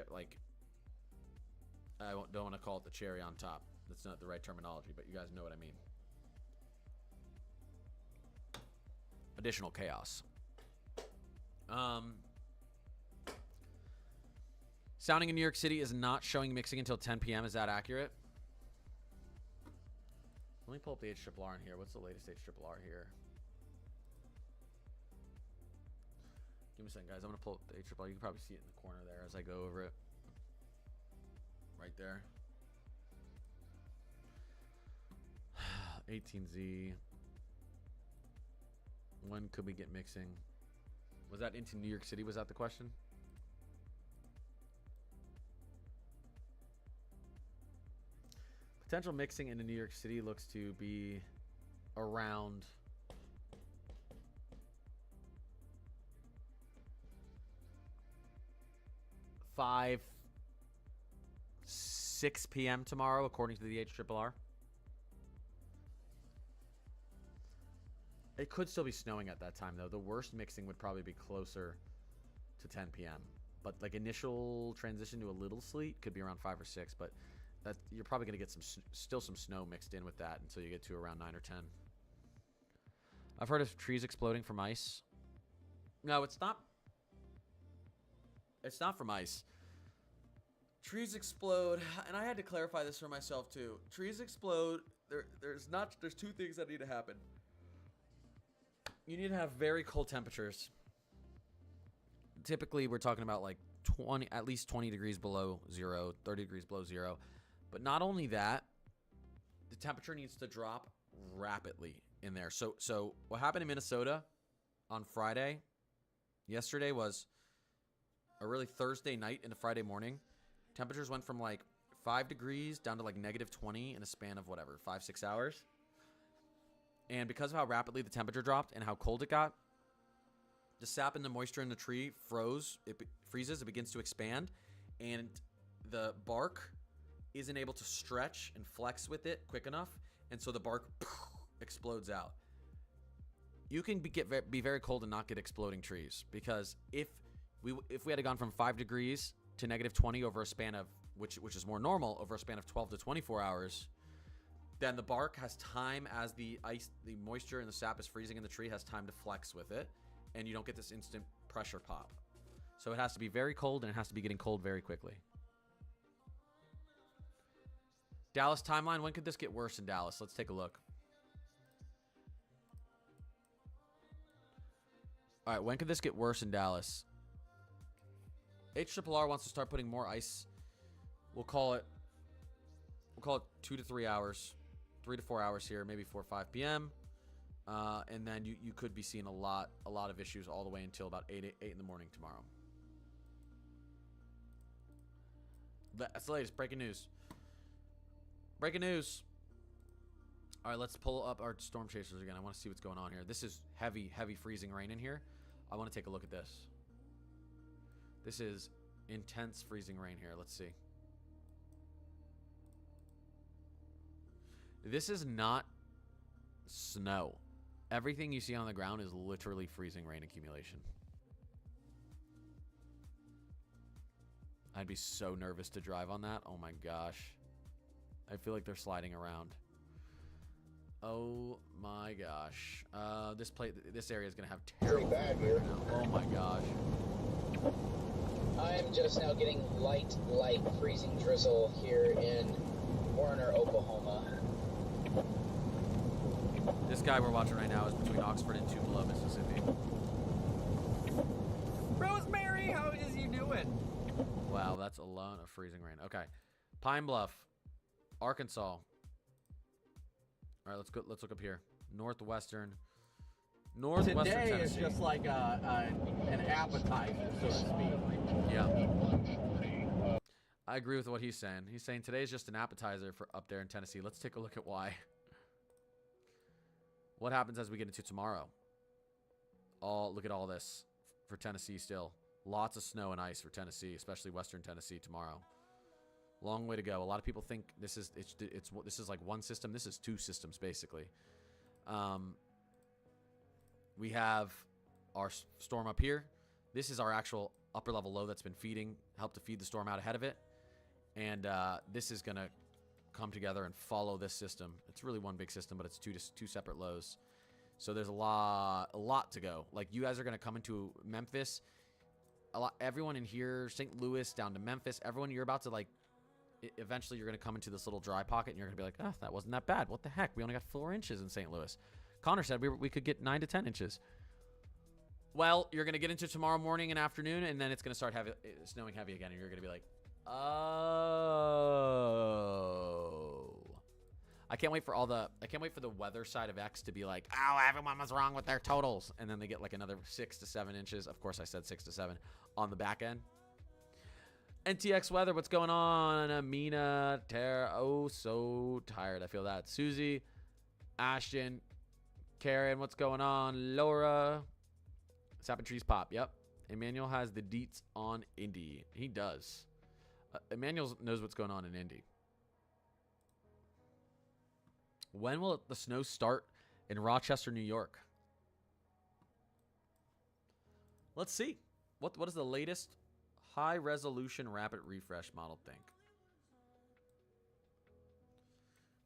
Speaker 1: like don't want to call it the cherry on top. That's not the right terminology, but you guys know what I mean. Additional chaos. Sounding in New York City is not showing mixing until 10 p.m. Is that accurate? Let me pull up the HRRR in here. What's the latest HRRR here? Give me a second, guys. I'm going to pull up the HRRR. You can probably see it in the corner there as I go over it. Right there. 18Z. When could we get mixing? Was that into New York City? Was that the question? Potential mixing into New York City looks to be around five, 6 p.m. tomorrow, according to the HRRR. It could still be snowing at that time, though. The worst mixing would probably be closer to 10 p.m. But like initial transition to a little sleet could be around 5 or 6. But that you're probably going to get still some snow mixed in with that until you get to around 9 or 10. I've heard of trees exploding from ice. No, it's not. It's not from ice. Trees explode, and I had to clarify this for myself too. Trees explode. There's two things that need to happen. You need to have very cold temperatures. Typically, we're talking about like at least 20 degrees below zero, 30 degrees below zero. But not only that, the temperature needs to drop rapidly in there. So what happened in Minnesota on Friday, yesterday, was a really Thursday night into Friday morning. Temperatures went from like 5 degrees down to like -20 in a span of whatever, 5-6 hours. And because of how rapidly the temperature dropped and how cold it got, the sap and the moisture in the tree froze. It freezes. It begins to expand. And the bark isn't able to stretch and flex with it quick enough. And so the bark explodes out. You can be very cold and not get exploding trees. Because if we had gone from 5 degrees to -20 over a span of, which is more normal, over a span of 12 to 24 hours, then the bark has time, as the moisture and the sap is freezing in the tree, has time to flex with it, and you don't get this instant pressure pop. So it has to be very cold, and it has to be getting cold very quickly. Dallas timeline, when could this get worse in Dallas? Let's take a look. All right, when could this get worse in Dallas? HRRR wants to start putting more ice. We'll call it 2 to 3 hours. 3 to 4 hours here, maybe 4 or 5 p.m. And then you could be seeing a lot of issues all the way until about 8 in the morning tomorrow. That's the latest. Breaking news. Breaking news. All right, let's pull up our storm chasers again. I want to see what's going on here. This is heavy freezing rain in here. I want to take a look at this. This is intense freezing rain here. Let's see. This is not snow. Everything you see on the ground is literally freezing rain accumulation. I'd be so nervous to drive on that. Oh my gosh. I feel like they're sliding around. Oh my gosh. This area is gonna have terrible.
Speaker 6: Pretty bad here.
Speaker 1: Oh my gosh.
Speaker 7: I'm just now getting light freezing drizzle here in Warner, Oklahoma.
Speaker 1: This guy we're watching right now is between Oxford and Tupelo, Mississippi.
Speaker 5: Rosemary, how is you doing?
Speaker 1: Wow, that's a lot of freezing rain. Okay. Pine Bluff, Arkansas. All right, let's go. Let's look up here. Northwestern
Speaker 5: Today
Speaker 1: Tennessee.
Speaker 5: is just like an appetizer, so to speak.
Speaker 1: Yeah. I agree with what he's saying. He's saying today's just an appetizer for up there in Tennessee. Let's take a look at why. What happens as we get into tomorrow? Look at all this for Tennessee still. Lots of snow and ice for Tennessee, especially Western Tennessee tomorrow. Long way to go. A lot of people think this is like one system. This is two systems basically. We have our storm up here. This is our actual upper level low that's been helped to feed the storm out ahead of it. And this is going to come together and follow this system. It's really one big system, but it's two separate lows. So there's a lot to go. Like you guys are going to come into Memphis. Everyone in here, St. Louis down to Memphis, everyone, you're about to like, eventually you're going to come into this little dry pocket and you're going to be like, oh, that wasn't that bad. What the heck? We only got 4 inches in St. Louis. Connor said we could get 9 to 10 inches. Well, you're going to get into tomorrow morning and afternoon, and then it's going to start snowing heavy again, and you're going to be like, oh. I can't wait for the weather side of X to be like, oh, everyone was wrong with their totals. And then they get like another 6 to 7 inches. Of course, I said 6 to 7 on the back end. NTX weather, what's going on? Amina, Tara, oh, so tired. I feel that. Susie, Ashton, Karen, what's going on? Laura, Sapping Trees Pop, yep. Emmanuel has the deets on Indy. He does. Emmanuel knows what's going on in Indy. When will the snow start in Rochester, New York? Let's see. What does the latest high-resolution rapid refresh model think?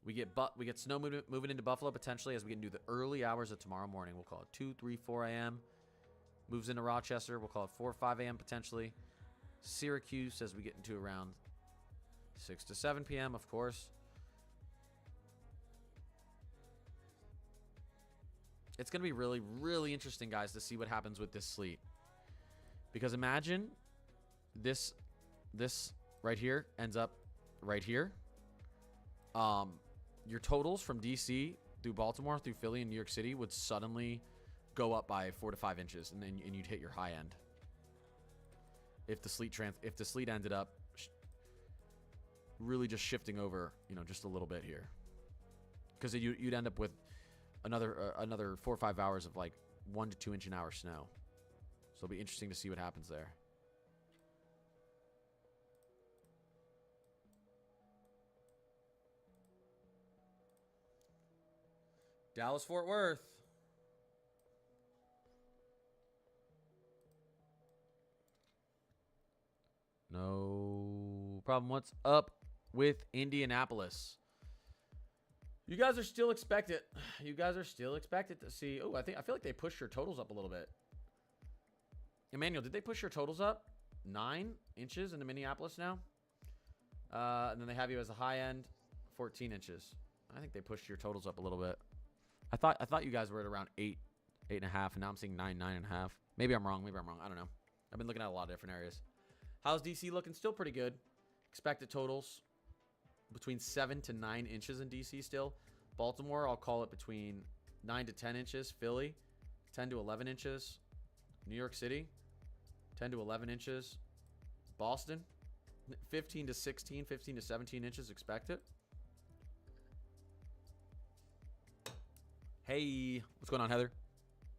Speaker 1: We get snow moving into Buffalo potentially as we get into the early hours of tomorrow morning. We'll call it 2, 3, 4 a.m. Moves into Rochester. We'll call it 4 or 5 a.m. potentially. Syracuse as we get into around 6 to 7 p.m., of course. It's going to be really, really interesting, guys, to see what happens with this sleet. Because imagine this right here ends up right here. Your totals from D.C. through Baltimore, through Philly and New York City would suddenly go up by 4 to 5 inches, and then you'd hit your high end. If the sleet ended up really just shifting over, just a little bit here, because you'd end up with another 4 or 5 hours of like 1 to 2 inch an hour snow. So it'll be interesting to see what happens there. Dallas Fort Worth. No problem. What's up with Indianapolis? You guys are still expected. You guys are still expected to see. Oh, I feel like they pushed your totals up a little bit. Emmanuel, did they push your totals up 9 inches into Minneapolis now? And then they have you as a high end 14 inches. I think they pushed your totals up a little bit. I thought you guys were at around 8, 8.5, and now I'm seeing 9, 9.5. Maybe I'm wrong. I don't know. I've been looking at a lot of different areas. How's DC looking? Still pretty good. Expected totals between 7 to 9 inches in DC still. Baltimore, I'll call it between 9 to 10 inches. Philly, 10 to 11 inches. New York City, 10 to 11 inches. Boston, 15 to 16, 15 to 17 inches expected. Hey, what's going on, Heather?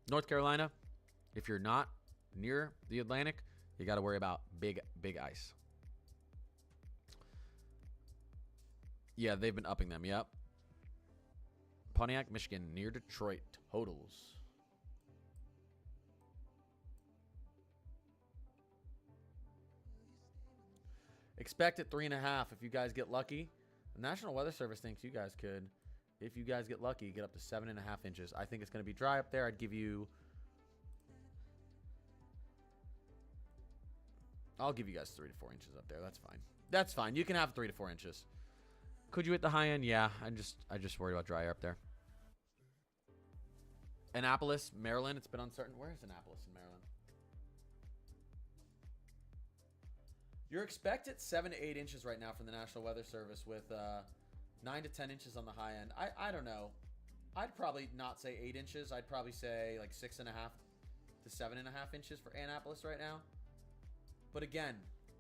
Speaker 1: North Carolina, if you're not near the Atlantic, you got to worry about big ice. Yeah, they've been upping them. Yep. Pontiac, Michigan, near Detroit. Totals. Expect at 3.5 if you guys get lucky. The National Weather Service thinks you guys could, if you guys get lucky, get up to 7.5 inches. I think it's going to be dry up there. I'd give you... I'll give you guys 3 to 4 inches up there. That's fine. That's fine. You can have 3 to 4 inches. Could you hit the high end? Yeah. I just worry about dry air up there. Annapolis, Maryland. It's been uncertain. Where is Annapolis in Maryland? You're expected 7 to 8 inches right now from the National Weather Service with 9 to 10 inches on the high end. I don't know. I'd probably not say 8 inches. I'd probably say like 6.5 to 7.5 inches for Annapolis right now. But again,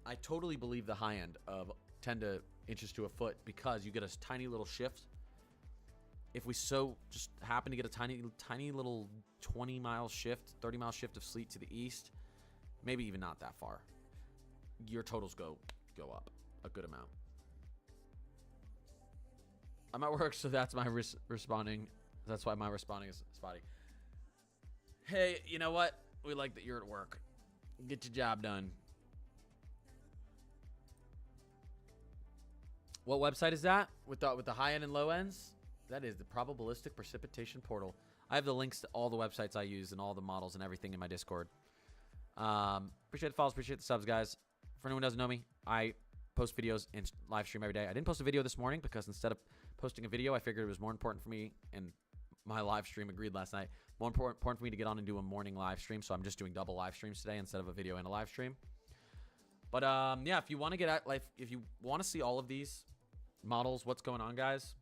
Speaker 1: I totally believe the high end of 10 inches to a foot because you get a tiny little shift. If we so just happen to get a tiny little 20-mile shift, 30-mile shift of sleet to the east, maybe even not that far, your totals go up a good amount. I'm at work, so that's my responding. That's why my responding is spotty. Hey, you know what? We like that you're at work. Get your job done. What website is that? With the high end and low ends? That is the Probabilistic Precipitation Portal. I have the links to all the websites I use and all the models and everything in my Discord. Appreciate the follows, appreciate the subs, guys. For anyone who doesn't know me, I post videos and live stream every day. I didn't post a video this morning because instead of posting a video, I figured it was more important for me, and my live stream agreed last night, more important for me to get on and do a morning live stream. So I'm just doing double live streams today instead of a video and a live stream. But yeah, if you want to get at, like, if you want to see all of these models, what's going on, guys,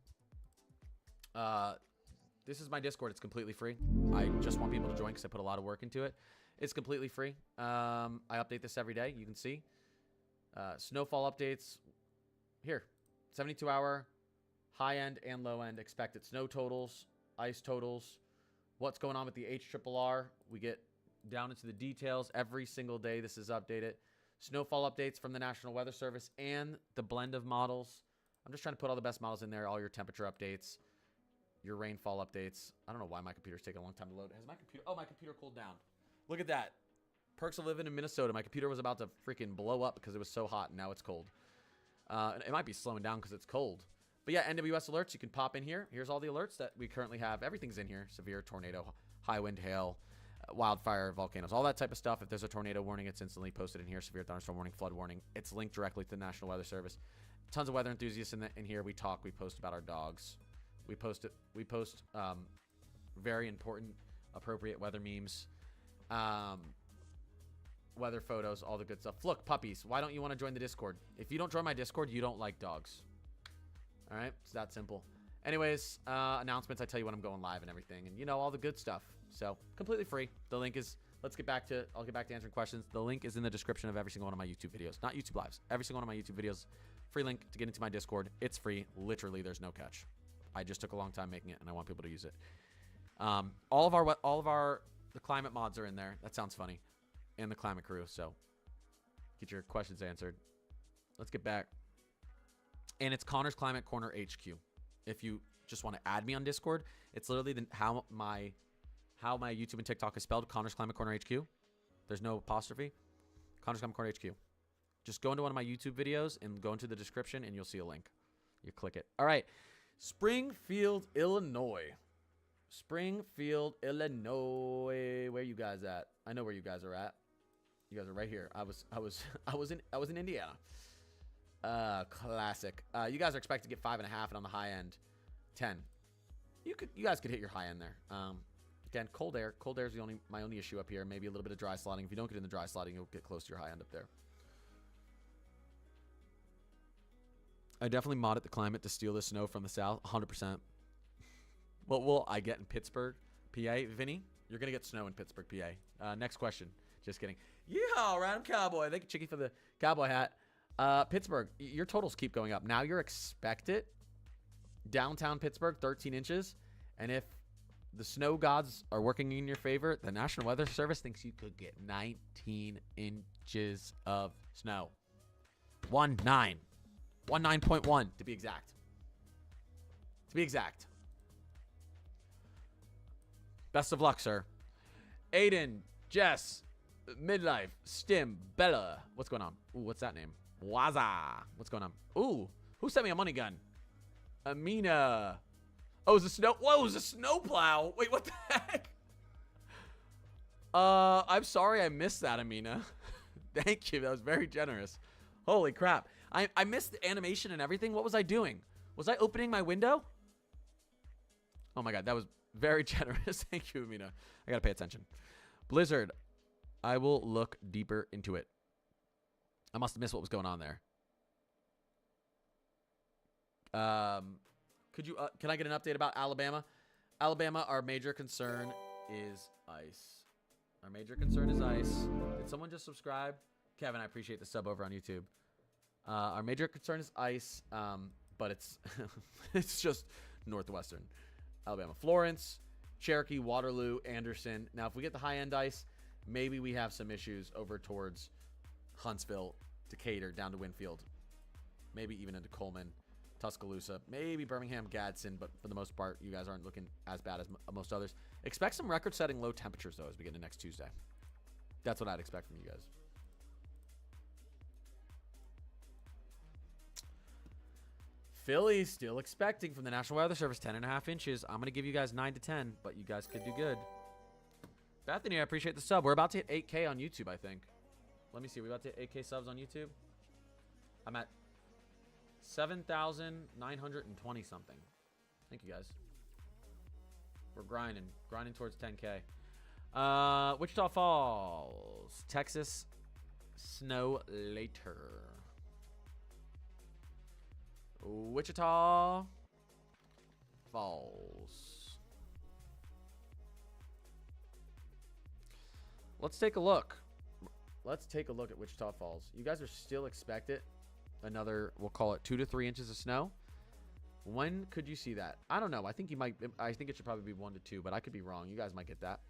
Speaker 1: this is my Discord. It's completely free. I just want people to join because I put a lot of work into it. It's completely free. I update this every day. You can see snowfall updates here, 72-hour high end and low end expected snow totals, ice totals, what's going on with the HRRR. We get down into the details every single day. This is updated. Snowfall updates from the National Weather Service and the blend of models. I'm just trying to put all the best models in there, all your temperature updates, your rainfall updates. I don't know why my computer's taking a long time to load. Has my computer... Oh, my computer cooled down. Look at that. Perks of living in Minnesota. My computer was about to freaking blow up because it was so hot, and now it's cold. It might be slowing down because it's cold. But yeah, NWS alerts, you can pop in here. Here's all the alerts that we currently have. Everything's in here. Severe tornado, high wind, hail, wildfire, volcanoes, all that type of stuff. If there's a tornado warning, it's instantly posted in here. Severe thunderstorm warning, flood warning. It's linked directly to the National Weather Service. Tons of weather enthusiasts in here. We talk. We post about our dogs. We post very important, appropriate weather memes. Weather photos, all the good stuff. Look, puppies, why don't you want to join the Discord? If you don't join my Discord, you don't like dogs. All right, it's that simple. Anyways, announcements, I tell you when I'm going live and everything, and you know, all the good stuff. So completely free. The link is, I'll get back to answering questions. The link is in the description of every single one of my YouTube videos. Not YouTube lives, every single one of my YouTube videos. Free link to get into my Discord. It's free. Literally, there's no catch. I just took a long time making it, and I want people to use it. All of our the climate mods are in there. That sounds funny. And the climate crew. So get your questions answered. Let's get back. And it's Connor's Climate Corner HQ. If you just want to add me on Discord, it's literally how my YouTube and TikTok is spelled. Connor's Climate Corner HQ. There's no apostrophe. Connor's Climate Corner HQ. Just go into one of my YouTube videos and go into the description, and you'll see a link. You click it. All right. Springfield, Illinois. Springfield, Illinois. Where you guys at? I know where you guys are at. You guys are right here. I was in Indiana. Classic. You guys are expected to get 5.5, and on the high end, 10. You guys could hit your high end there. Again, cold air. Cold air is my only issue up here. Maybe a little bit of dry sliding. If you don't get in the dry sliding, you'll get close to your high end up there. I definitely modded the climate to steal the snow from the south. 100%. What will I get in Pittsburgh, PA? Vinny, you're going to get snow in Pittsburgh, PA. Next question. Just kidding. Yeehaw, random cowboy. Thank you, Chicky, for the cowboy hat. Pittsburgh, your totals keep going up. Now you're expected. Downtown Pittsburgh, 13 inches. And if the snow gods are working in your favor, the National Weather Service thinks you could get 19 inches of snow. 19.1 to be exact. Best of luck, sir. Aiden, Jess, Midlife, Stim, Bella. What's going on? Ooh, what's that name? Waza. What's going on? Ooh, who sent me a money gun? Amina. Oh, it was a snow. Whoa, it was a snowplow. Wait, what the heck? I'm sorry I missed that, Amina. Thank you. That was very generous. Holy crap. I missed the animation and everything. What was I doing? Was I opening my window? Oh my god, that was very generous. Thank you, Amina. I gotta pay attention. Blizzard, I will look deeper into it. I must have missed what was going on there. Could you can I get an update about Alabama? Alabama, our major concern is ice. Our major concern is ice. Did someone just subscribe? Kevin, I appreciate the sub over on YouTube. Our major concern is ice, but it's it's just Northwestern Alabama. Florence, Cherokee, Waterloo, Anderson. Now, if we get the high-end ice, maybe we have some issues over towards Huntsville, Decatur, down to Winfield. Maybe even into Coleman, Tuscaloosa, maybe Birmingham, Gadsden, but for the most part, you guys aren't looking as bad as most others. Expect some record-setting low temperatures, though, as we get into next Tuesday. That's what I'd expect from you guys. Philly still expecting from the National Weather Service 10.5 inches. I'm going to give you guys 9 to 10, but you guys could do good. Bethany, I appreciate the sub. We're about to hit 8K on YouTube, I think. Let me see. We're about to hit 8K subs on YouTube. I'm at 7,920 something. Thank you, guys. We're grinding towards 10K. Wichita Falls, Texas. Snow later. Wichita Falls. Let's take a look. Let's take a look at Wichita Falls. You guys are still expected another, we'll call it 2 to 3 inches of snow. When could you see that? I don't know. I think it should probably be 1 to 2, but I could be wrong. You guys might get that.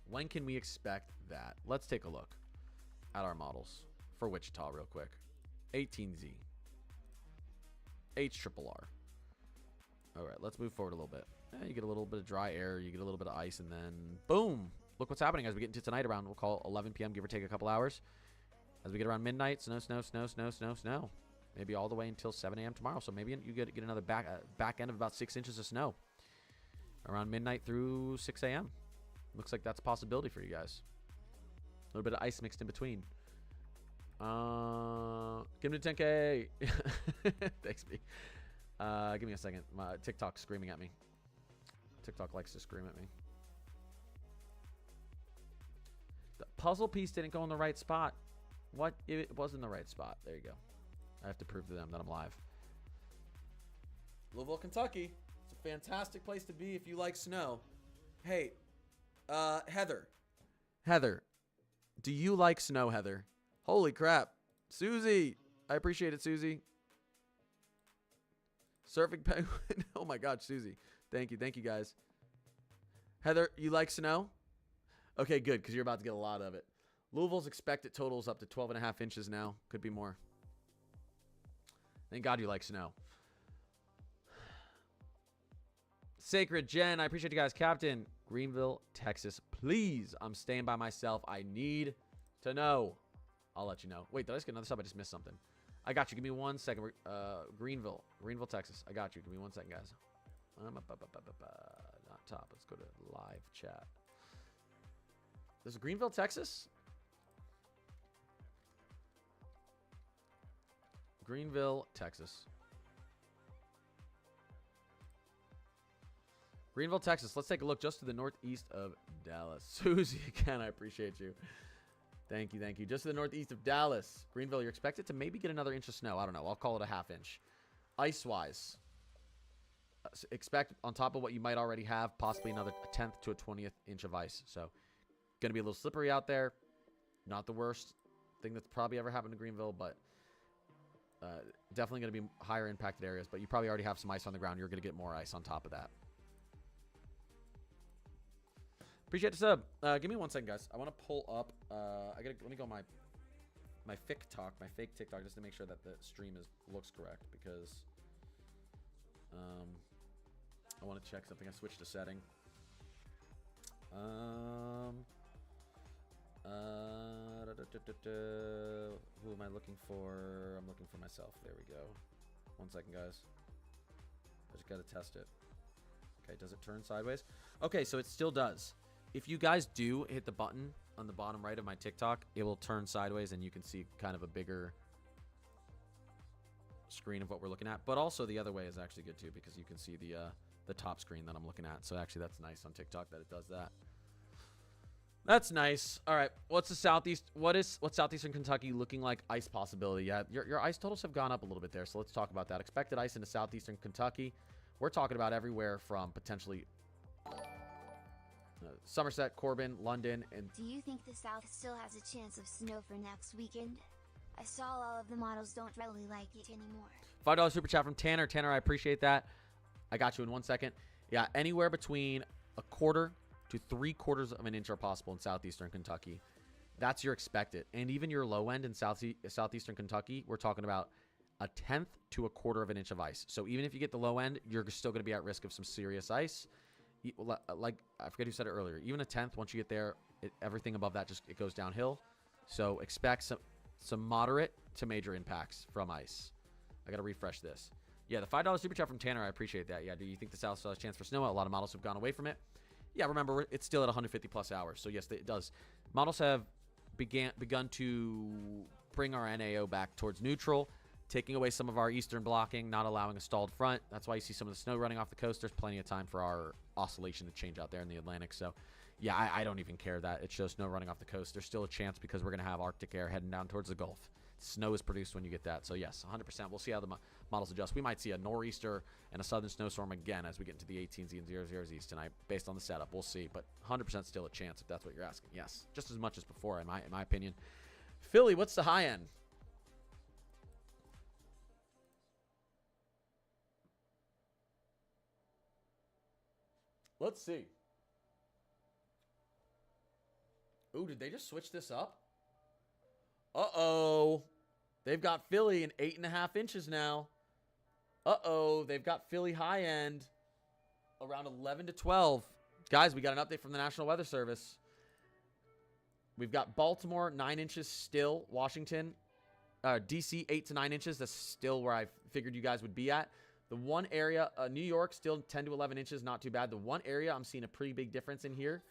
Speaker 1: When can we expect that? Let's take a look at our models for Wichita real quick. 18Z. HRRR. All right, let's move forward a little bit. You get a little bit of dry air, you get a little bit of ice, and then boom. Look what's happening as we get into tonight around, we'll call it 11 p.m., give or take a couple hours. As we get around midnight, snow, snow, snow, snow, snow, snow. Maybe all the way until 7 a.m. tomorrow. So maybe you get another back end of about 6 inches of snow around midnight through 6 a.m. Looks like that's a possibility for you guys. A little bit of ice mixed in between. Give me the 10K. Thanks, B. Give me a second. My TikTok's screaming at me. TikTok likes to scream at me. The puzzle piece didn't go in the right spot. What? It was in the right spot. There you go. I have to prove to them that I'm live. Louisville, Kentucky. It's a fantastic place to be if you like snow. Hey, Heather. Heather, do you like snow, Heather? Holy crap. Susie. I appreciate it, Susie. Surfing Penguin. Oh my God, Susie. Thank you. Thank you, guys. Heather, you like snow? Okay, good, because you're about to get a lot of it. Louisville's expected totals up to 12.5 inches now. Could be more. Thank God you like snow. Sacred Jen, I appreciate you guys. Captain, Greenville, Texas. Please, I'm staying by myself. I need to know. I'll let you know. Wait, did I just get another sub? I just missed something. I got you. Give me 1 second. Greenville, Texas. I got you. Give me 1 second, guys. Not top. Let's go to live chat. This is Greenville, Texas? Greenville, Texas. Greenville, Texas. Let's take a look just to the northeast of Dallas. Susie, again, I appreciate you. Thank you, thank you. Just to the northeast of Dallas. Greenville, you're expected to maybe get another inch of snow. I don't know. I'll call it a ½ inch. Ice-wise, expect on top of what you might already have, possibly another 1/10 to a 20th inch of ice. So, going to be a little slippery out there. Not the worst thing that's probably ever happened to Greenville, but definitely going to be higher impacted areas. But you probably already have some ice on the ground. You're going to get more ice on top of that. Appreciate the sub. Give me 1 second, guys. I want to pull up. Let me go on my fake TikTok, just to make sure that the stream looks correct, because I want to check something. I switched a setting. Who am I looking for? I'm looking for myself. There we go. 1 second, guys. I just got to test it. Okay, does it turn sideways? Okay, so it still does. If you guys do hit the button on the bottom right of my TikTok, it will turn sideways and you can see kind of a bigger screen of what we're looking at. But also the other way is actually good too, because you can see the top screen that I'm looking at. So actually that's nice on TikTok that it does that. That's nice. All right, what's Southeastern Kentucky looking like ice possibility? Yeah, your ice totals have gone up a little bit there, so let's talk about that. Expected ice into Southeastern Kentucky. We're talking about everywhere from potentially Somerset, Corbin, London, and...
Speaker 3: Do you think the South still has a chance of snow for next weekend? I saw all of the models don't really like it anymore.
Speaker 1: $5 super chat from Tanner. Tanner, I appreciate that. I got you in 1 second. Yeah, anywhere between 1/4 to 3/4 of an inch are possible in Southeastern Kentucky. That's your expected. And even your low end in Southeastern Kentucky, we're talking about 1/10 to 1/4 of an inch of ice. So even if you get the low end, you're still going to be at risk of some serious ice. Like, I forget who said it earlier. Even 1/10, once you get there, everything above that it goes downhill. So expect some moderate to major impacts from ice. I got to refresh this. Yeah, the $5 super chat from Tanner, I appreciate that. Yeah, do you think the South still has a chance for snow? A lot of models have gone away from it. Yeah, remember, it's still at 150 plus hours. So yes, it does. Models have begun to bring our NAO back towards neutral, taking away some of our eastern blocking, not allowing a stalled front. That's why you see some of the snow running off the coast. There's plenty of time for our oscillation to change out there in the Atlantic. So yeah, I don't even care that it shows snow running off the coast. There's still a chance because we're going to have Arctic air heading down towards the Gulf. Snow is produced when you get that. So yes, 100%. We'll see how the models adjust. We might see a nor'easter and a southern snowstorm again as we get into the 18Z and 00Zs tonight based on the setup. We'll see. But 100% still a chance if that's what you're asking. Yes, just as much as before in my opinion. Philly, what's the high end? Let's see. Ooh, did they just switch this up? Uh-oh. They've got Philly in 8.5 inches now. Uh-oh. They've got Philly high end around 11 to 12. Guys, we got an update from the National Weather Service. We've got Baltimore 9 inches still. Washington, D.C. 8 to 9 inches. That's still where I figured you guys would be at. The one area, New York, still 10 to 11 inches. Not too bad. The one area I'm seeing a pretty big difference in here.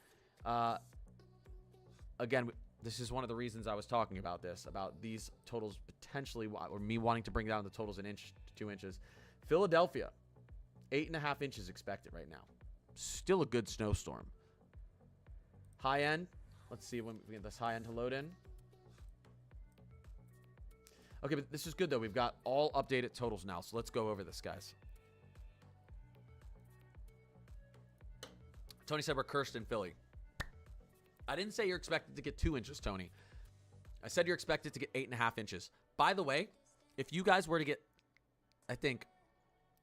Speaker 1: Again, this is one of the reasons I was talking about this, about these totals potentially, or me wanting to bring down the totals 1 inch to 2 inches. Philadelphia, 8.5 inches expected right now. Still a good snowstorm. High end. Let's see when we get this high end to load in. Okay, but this is good, though. We've got all updated totals now, so let's go over this, guys. Tony said we're cursed in Philly. I didn't say you're expected to get 2 inches, Tony. I said you're expected to get 8.5 inches. By the way, if you guys were to get, I think,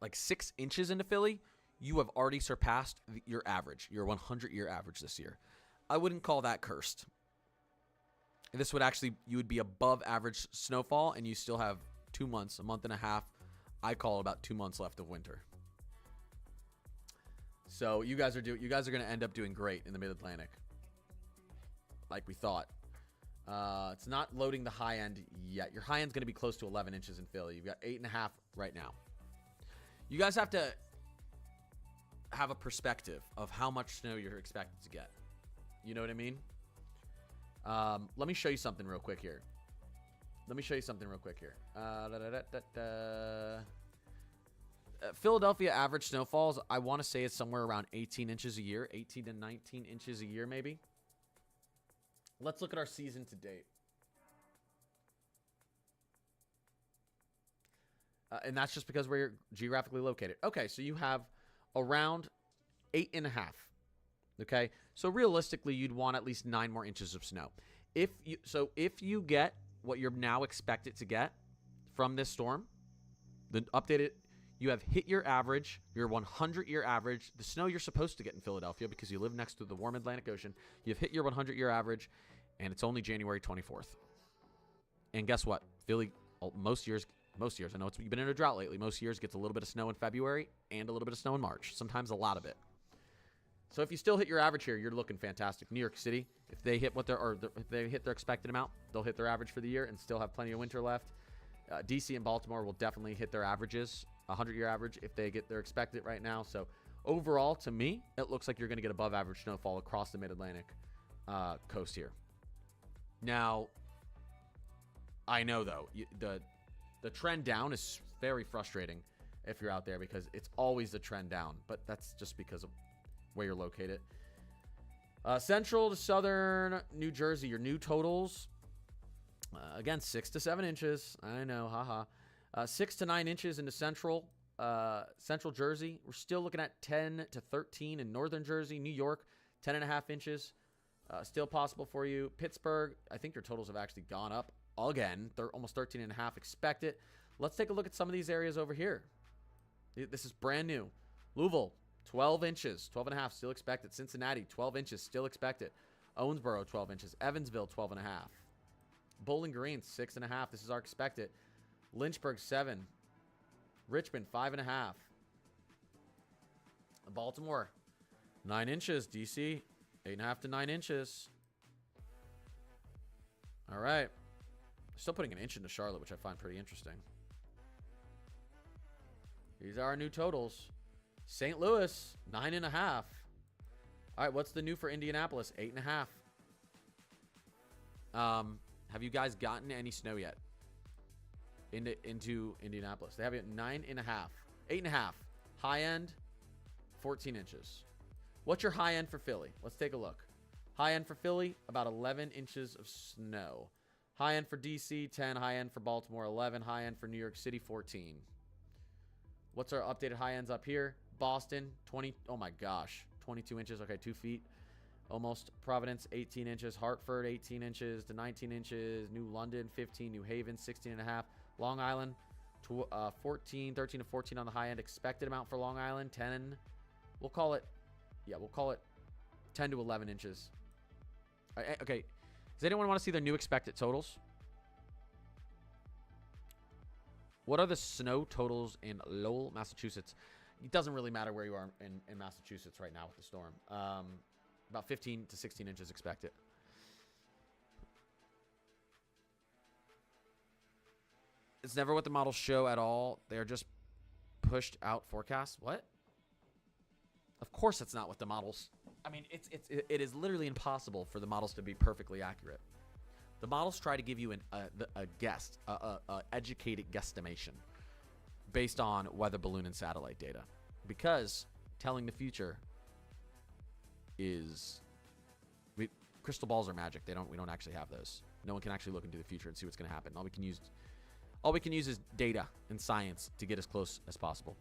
Speaker 1: like 6 inches into Philly, you have already surpassed your average, your 100-year average this year. I wouldn't call that cursed. This would actually, you would be above average snowfall, and you still have 2 months, a month and a half. I call about 2 months left of winter. So you guys are going to end up doing great in the Mid-Atlantic, like we thought. It's not loading the high end yet. Your high end's going to be close to 11 inches in Philly. You've got 8.5 right now. You guys have to have a perspective of how much snow you're expected to get. You know what I mean? Let me show you something real quick here. Philadelphia average snowfalls, I want to say it's somewhere around 18 inches a year, 18 to 19 inches a year maybe. Let's look at our season to date. And that's just because we're geographically located. Okay, so you have around 8.5. Okay, so realistically, you'd want at least 9 more inches of snow. If you get what you're now expected to get from this storm, the updated, you have hit your average, your 100-year average, the snow you're supposed to get in Philadelphia because you live next to the warm Atlantic Ocean. You've hit your 100-year average, and it's only January 24th. And guess what? Philly, most years, I know you've been in a drought lately. Most years gets a little bit of snow in February and a little bit of snow in March. Sometimes a lot of it. So if you still hit your average here, you're looking fantastic. New York City, if they hit if they hit their expected amount, they'll hit their average for the year and still have plenty of winter left. DC and Baltimore will definitely hit their averages, 100-year average, if they get their expected right now. So overall, to me, it looks like you're going to get above average snowfall across the Mid-Atlantic coast here. Now, I know though the trend down is very frustrating if you're out there because it's always the trend down, but that's just because of where you're located. Central to southern New Jersey, your new totals, again, 6 to 7 inches. I know, haha. 6 to 9 inches into central Jersey. We're still looking at 10 to 13 in northern Jersey. New York, 10.5 inches. Still possible for you. Pittsburgh, I think your totals have actually gone up again. They're almost 13.5 expected. Let's take a look at some of these areas over here. This is brand new. Louisville, 12 inches, 12.5 still expected. Cincinnati, 12 inches still expected. Owensboro, 12 inches. Evansville, 12.5. Bowling Green, 6.5. This is our expected. Lynchburg, 7. Richmond, 5.5. Baltimore, 9 inches. DC, 8.5 to 9 inches. All right. Still putting an inch into Charlotte, which I find pretty interesting. These are our new totals. St. Louis, 9.5. All right, what's the new for Indianapolis? 8.5. Have you guys gotten any snow yet into Indianapolis? They have it at 9.5. 8.5. High end, 14 inches. What's your high end for Philly? Let's take a look. High end for Philly, about 11 inches of snow. High end for DC, 10. High end for Baltimore, 11. High end for New York City, 14. What's our updated high ends up here? Boston, 20. Oh my gosh. 22 inches. Okay, 2 feet. Almost. Providence, 18 inches. Hartford, 18 inches to 19 inches. New London, 15. New Haven, 16.5. Long Island, 13 to 14 on the high end. Expected amount for Long Island, 10. We'll call it 10 to 11 inches. Okay. Does anyone want to see their new expected totals? What are the snow totals in Lowell, Massachusetts? It doesn't really matter where you are in Massachusetts right now with the storm. About 15 to 16 inches expected. It's never what the models show at all. They're just pushed out forecasts. What? Of course it's not what the models... I mean, it is literally impossible for the models to be perfectly accurate. The models try to give you a educated guesstimation based on weather balloon and satellite data, because telling the future is crystal balls are magic. We don't actually have those. No one can actually look into the future and see what's going to happen. All we can use is data and science to get as close as possible.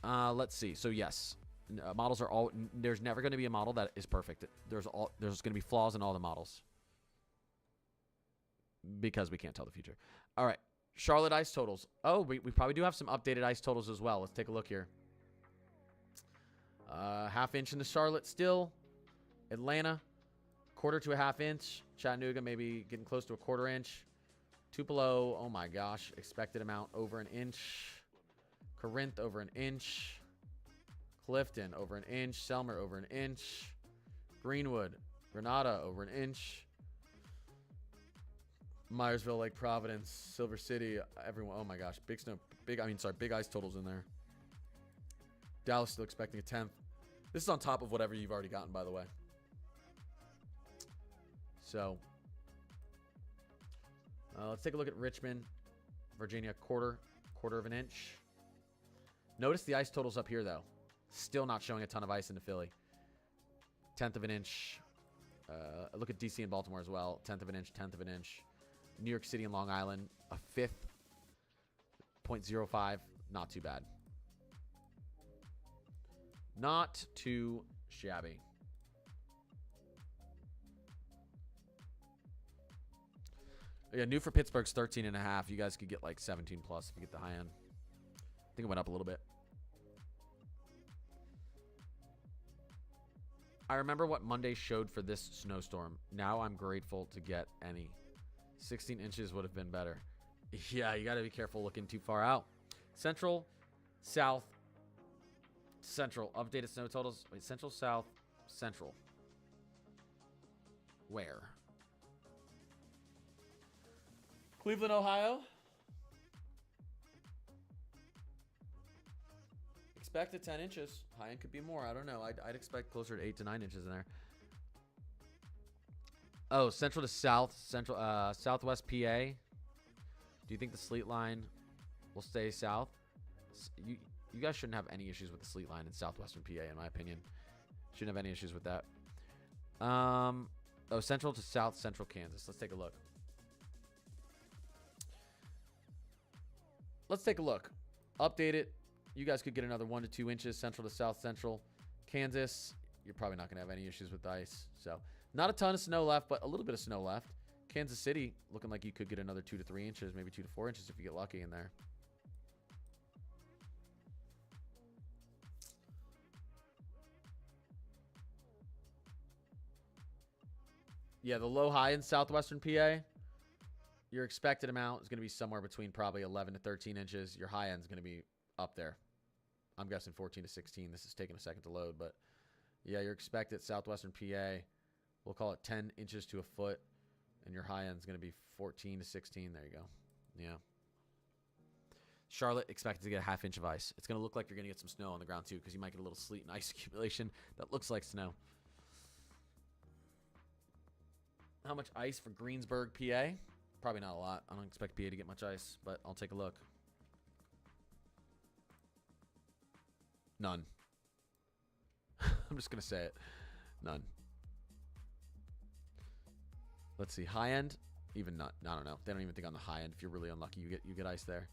Speaker 1: Let's see. So yes, models are all. There's never going to be a model that is perfect. There's going to be flaws in all the models, because we can't tell the future. All right. Charlotte ice totals. Oh, we probably do have some updated ice totals as well. Let's take a look here. Half inch into Charlotte still. Atlanta, quarter to a half inch. Chattanooga, maybe getting close to a quarter inch. Tupelo, oh my gosh. Expected amount over an inch. Corinth, over an inch. Clifton, over an inch. Selmer, over an inch. Greenwood, Grenada, over an inch. Myersville, Lake Providence, Silver City, everyone. Oh my gosh, big ice totals in there. Dallas still expecting a 10th. This is on top of whatever you've already gotten, by the way. So, let's take a look at Richmond, Virginia, quarter of an inch. Notice the ice totals up here, though. Still not showing a ton of ice into Philly. 10th of an inch. Look at DC and Baltimore as well. 10th of an inch, 10th of an inch. New York City and Long Island, a 5th. 0.05. Not too bad. Not too shabby. Yeah, new for Pittsburgh's 13.5. You guys could get like 17 plus if you get the high end. I think it went up a little bit. I remember what Monday showed for this snowstorm. Now I'm grateful to get any. 16 inches would have been better. Yeah, you got to be careful looking too far out. Central, south Central. Updated snow totals. Wait, Central, South, Central. Where? Cleveland, Ohio. Expected 10 inches. High end could be more. I don't know. I'd expect closer to 8 to 9 inches in there. Oh, Central to South. Central, Southwest PA. Do you think the sleet line will stay south? You guys shouldn't have any issues with the sleet line in southwestern PA, in my opinion. Shouldn't have any issues with that. Oh, Central to South Central Kansas. Let's take a look. Let's take a look. Update it. You guys could get another 1 to 2 inches. Central to South Central Kansas. You're probably not going to have any issues with ice. So, not a ton of snow left, but a little bit of snow left. Kansas City looking like you could get another 2 to 3 inches, maybe 2 to 4 inches if you get lucky in there. Yeah, the low high in southwestern PA, your expected amount is going to be somewhere between probably 11 to 13 inches. Your high end is going to be up there. I'm guessing 14 to 16. This is taking a second to load, but yeah, your expected southwestern PA, we'll call it 10 inches to a foot, and your high end is going to be 14 to 16. There you go. Yeah. Charlotte expected to get a half inch of ice. It's going to look like you're going to get some snow on the ground too, because you might get a little sleet and ice accumulation that looks like snow. How much ice for Greensburg, PA? Probably not a lot. I don't expect PA to get much ice, but I'll take a look. None. I'm just going to say it. None. Let's see. High end? Even not. I don't know. They don't even think on the high end. If you're really unlucky, you get ice there.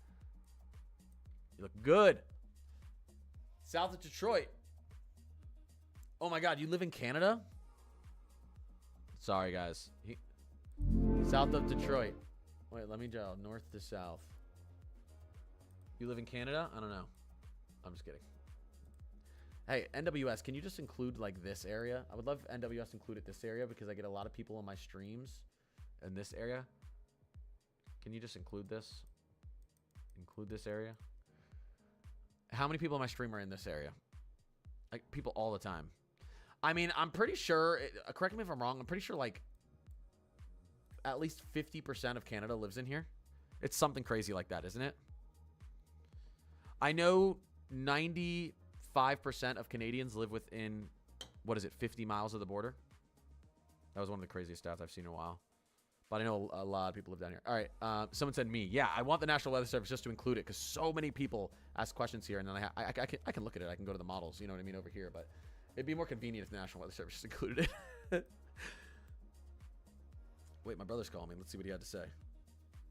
Speaker 1: You look good. South of Detroit. Oh my God, you live in Canada? Sorry, guys. South of Detroit. Wait, let me go. North to south. You live in Canada? I don't know. I'm just kidding. Hey, NWS, can you just include, like, this area? I would love if NWS included this area because I get a lot of people on my streams in this area. Can you just include this? Include this area? How many people on my stream are in this area? Like, people all the time. I mean, I'm pretty sure, correct me if I'm wrong, I'm pretty sure, like, at least 50% of Canada lives in here. It's something crazy like that, isn't it? I know 95% of Canadians live within, 50 miles of the border? That was one of the craziest stats I've seen in a while. But I know a lot of people live down here. All right, someone said me. Yeah, I want the National Weather Service just to include it because so many people ask questions here, and then I can look at it. I can go to the models, you know what I mean, over here, but it'd be more convenient if the National Weather Service just included it. Wait, my brother's calling me. Let's see what he had to say.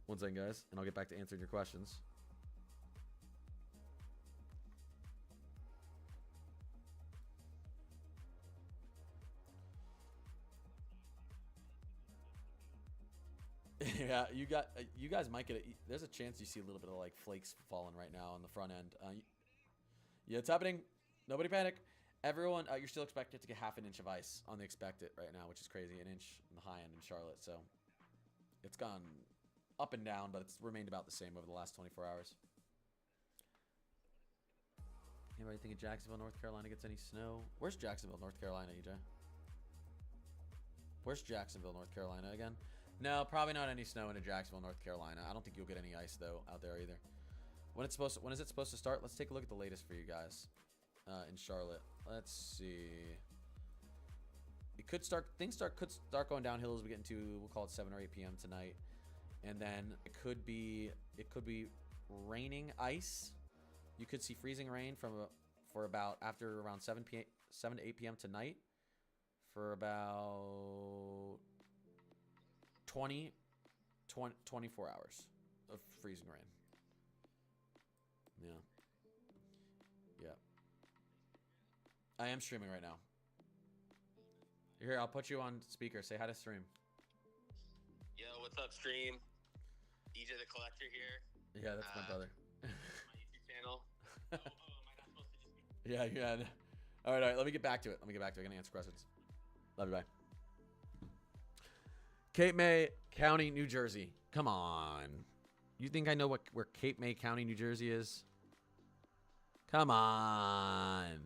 Speaker 1: One second, guys, and I'll get back to answering your questions. Yeah, you guys might get it. There's a chance you see a little bit of like flakes falling right now on the front end. Yeah, it's happening. Nobody panic. Everyone, you're still expected to get half an inch of ice on the expected right now, which is crazy. An inch on the high end in Charlotte. So it's gone up and down, but it's remained about the same over the last 24 hours. Anybody think of Jacksonville, North Carolina gets any snow? Where's Jacksonville, North Carolina, EJ? Where's Jacksonville, North Carolina again? No, probably not any snow into Jacksonville, North Carolina. I don't think you'll get any ice though out there either. When is it supposed to start? Let's take a look at the latest for you guys in Charlotte. Let's see. It could start. Could start going downhill as we get into, we'll call it 7 or 8 p.m. tonight, and then it could be raining ice. You could see freezing rain for about after around 7 to 8 p.m. tonight for about 24 hours of freezing rain. Yeah. Yeah. I am streaming right now. Here, I'll put you on speaker. Say hi to stream.
Speaker 8: Yo, what's up, stream? DJ the Collector here.
Speaker 1: Yeah, that's my brother.
Speaker 8: My YouTube channel. Am I not supposed to just...
Speaker 1: Yeah, yeah. All right. Let me get back to it. I'm gonna answer questions. Love you, bye. Cape May County, New Jersey. Come on. You think I know where Cape May County, New Jersey is? Come on.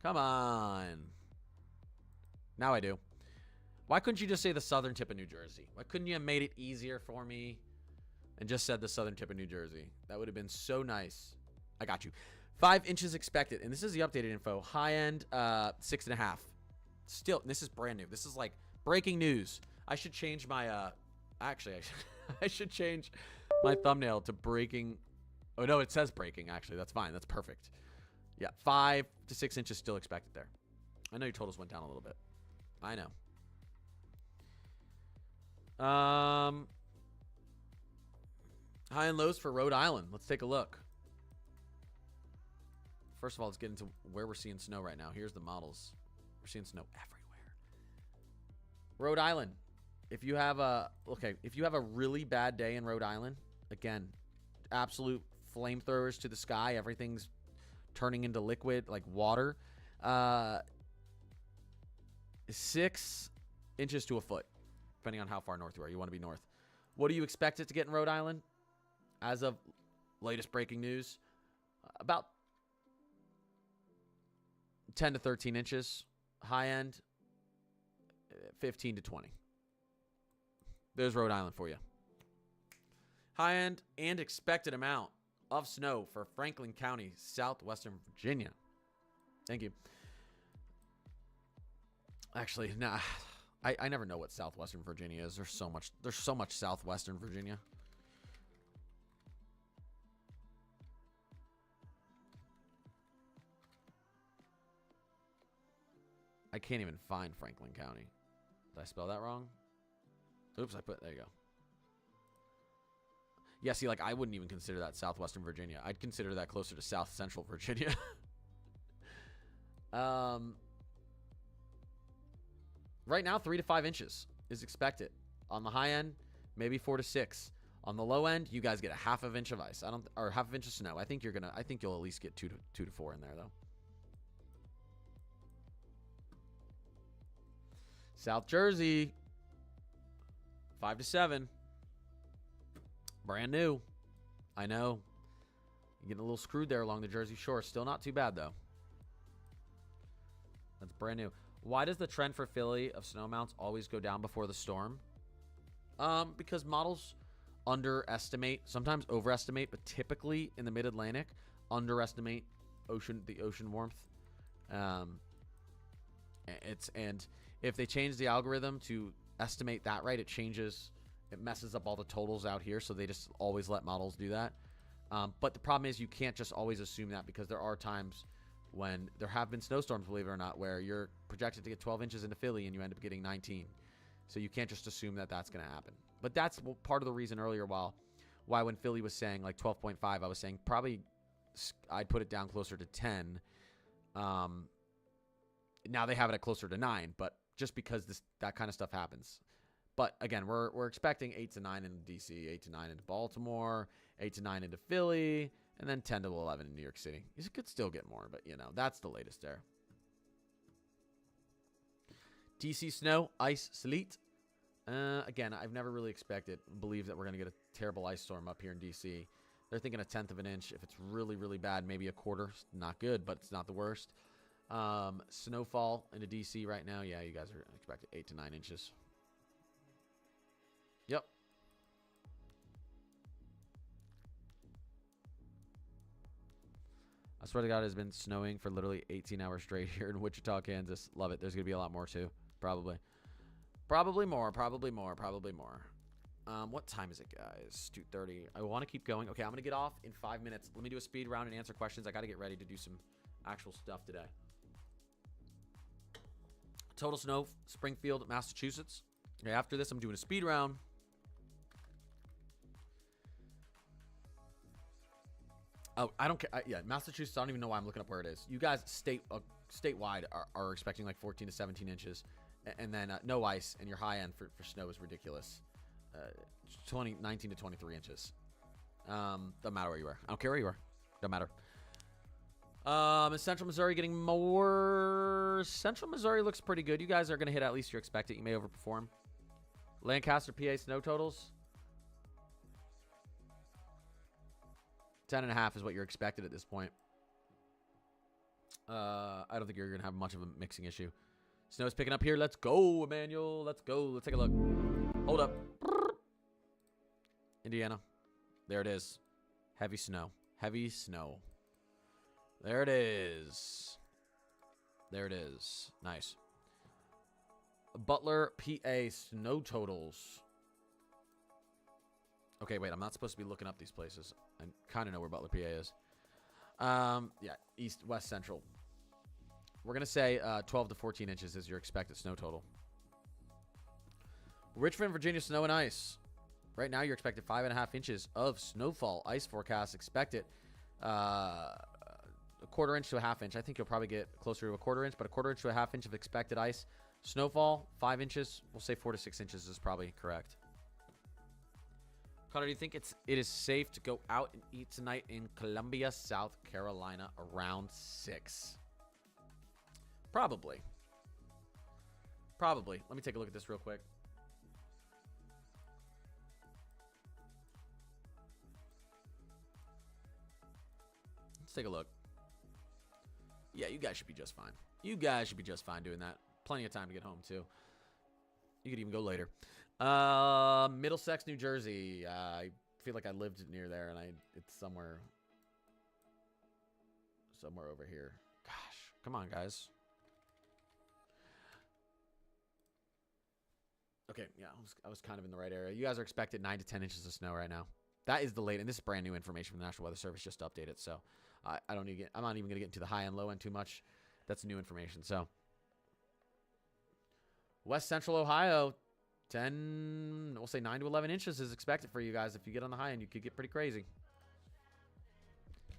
Speaker 1: Come on. Now I do. Why couldn't you just say the southern tip of New Jersey? Why couldn't you have made it easier for me and just said the southern tip of New Jersey? That would have been so nice. I got you. 5 inches expected. And this is the updated info. High end, 6.5. Still, this is brand new. This is like breaking news. I should change my, actually, I should change my thumbnail to breaking. Oh, no, it says breaking, actually. That's fine. That's perfect. Yeah, 5 to 6 inches still expected there. I know your totals went down a little bit. I know. High and lows for Rhode Island. Let's take a look. First of all, let's get into where we're seeing snow right now. Here's the models. We're seeing snow everywhere. Rhode Island. If you have a really bad day in Rhode Island, again, absolute flamethrowers to the sky. Everything's turning into liquid like water. 6 inches to a foot, depending on how far north you are. You want to be north. What do you expect it to get in Rhode Island? As of latest breaking news, about 10 to 13 inches. High end, 15 to 20. There's Rhode Island for you. High end and expected amount of snow for Franklin County, southwestern Virginia. Thank you. Actually, nah. I never know what southwestern Virginia is. There's so much southwestern Virginia. I can't even find Franklin County. Did I spell that wrong? Oops, there you go. Yeah, see, like, I wouldn't even consider that southwestern Virginia. I'd consider that closer to south central Virginia. Right now, 3 to 5 inches is expected. On the high end, maybe 4 to 6. On the low end, you guys get a half of inch of ice. Or half of inch of snow. I think you'll at least get 2 to 4 in there, though. South Jersey, 5 to 7. Brand new. I know. You're getting a little screwed there along the Jersey Shore. Still not too bad, though. That's brand new. Why does the trend for Philly of snow amounts always go down before the storm? Because models underestimate, sometimes overestimate, but typically in the mid-Atlantic, underestimate the ocean warmth. And if they change the algorithm to estimate that right, it messes up all the totals out here. So they just always let models do that. But the problem is you can't just always assume that, because there are times when there have been snowstorms, believe it or not, where you're projected to get 12 inches into Philly and you end up getting 19. So you can't just assume that that's going to happen. But that's part of the reason earlier why when Philly was saying like 12.5, I was saying probably I'd put it down closer to 10. Now they have it at closer to 9, but just because that kind of stuff happens. But again, we're expecting 8 to 9 in DC, 8 to 9 into Baltimore, 8 to 9 into Philly, and then 10 to 11 in New York City. You could still get more, but that's the latest there. DC snow, ice, sleet. Again, I've never really believed that we're going to get a terrible ice storm up here in DC. They're thinking 1/10 of an inch. If it's really, really bad, maybe a quarter. It's not good, but it's not the worst. Snowfall into DC right now. Yeah, you guys are expecting 8 to 9 inches. Yep. I swear to God, it's been snowing for literally 18 hours straight here in Wichita, Kansas. Love it. There's going to be a lot more too. Probably more. What time is it, guys? 2:30. I want to keep going. Okay, I'm going to get off in 5 minutes. Let me do a speed round and answer questions. I got to get ready to do some actual stuff today. Total snow, Springfield, Massachusetts. Okay, after this, I'm doing a speed round. Oh, I don't care. Yeah, Massachusetts, I don't even know why I'm looking up where it is. You guys statewide are expecting like 14 to 17 inches. And then no ice, and your high end for snow is ridiculous. 19 to 23 inches. Doesn't matter where you are. I don't care where you are. Don't matter. Is Central Missouri getting more? Central Missouri looks pretty good. You guys are going to hit at least your expected. You may overperform. Lancaster, PA snow totals. 10.5 is what you're expected at this point. I don't think you're going to have much of a mixing issue. Snow's picking up here. Let's go, Emmanuel. Let's go. Let's take a look. Hold up. Indiana. There it is. Heavy snow. Heavy snow. There it is. There it is. Nice. Butler, PA, snow totals. Okay, wait. I'm not supposed to be looking up these places. I kind of know where Butler, PA is. Yeah, east, west, central. We're going to say 12 to 14 inches is your expected snow total. Richmond, Virginia, snow and ice. Right now, you're expected 5.5 inches of snowfall. Ice forecast expected a quarter inch to a half inch. I think you'll probably get closer to a quarter inch, but a quarter inch to a half inch of expected ice. Snowfall, 5 inches. We'll say 4 to 6 inches is probably correct. Connor, do you think it is safe to go out and eat tonight in Columbia, South Carolina around 6? Probably. Probably. Let me take a look at this real quick. Let's take a look. Yeah, you guys should be just fine. You guys should be just fine doing that. Plenty of time to get home, too. You could even go later. Middlesex, New Jersey. I feel like I lived near there, and it's somewhere over here. Gosh, come on, guys. Okay, yeah, I was kind of in the right area. You guys are expected 9 to 10 inches of snow right now. That is the late, and this is brand new information from the National Weather Service, just updated. So I'm not even going to get into the high and low end too much. That's new information. So West Central Ohio, 10, we'll say 9 to 11 inches is expected for you guys. If you get on the high end, you could get pretty crazy.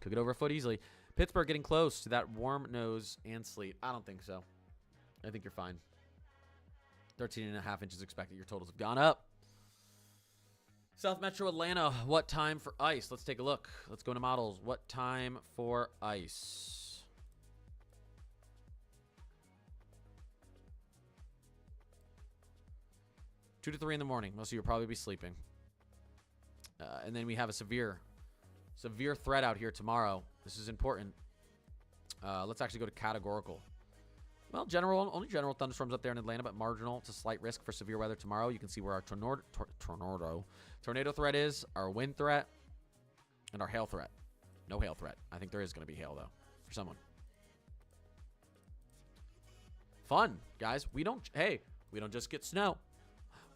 Speaker 1: Could get over a foot easily. Pittsburgh getting close to that warm nose and sleet. I don't think so. I think you're fine. 13.5 inches expected. Your totals have gone up. South Metro Atlanta, what time for ice? Let's take a look. Let's go into models. What time for ice? Two to 3 in the morning. Most of you will probably be sleeping. And then we have a severe threat out here tomorrow. This is important. Let's actually go to categorical. Well, only general thunderstorms up there in Atlanta, but marginal to slight risk for severe weather tomorrow. You can see where our tornado threat is, our wind threat, and our hail threat. No hail threat. I think there is going to be hail, though, for someone. Fun, guys. We don't just get snow.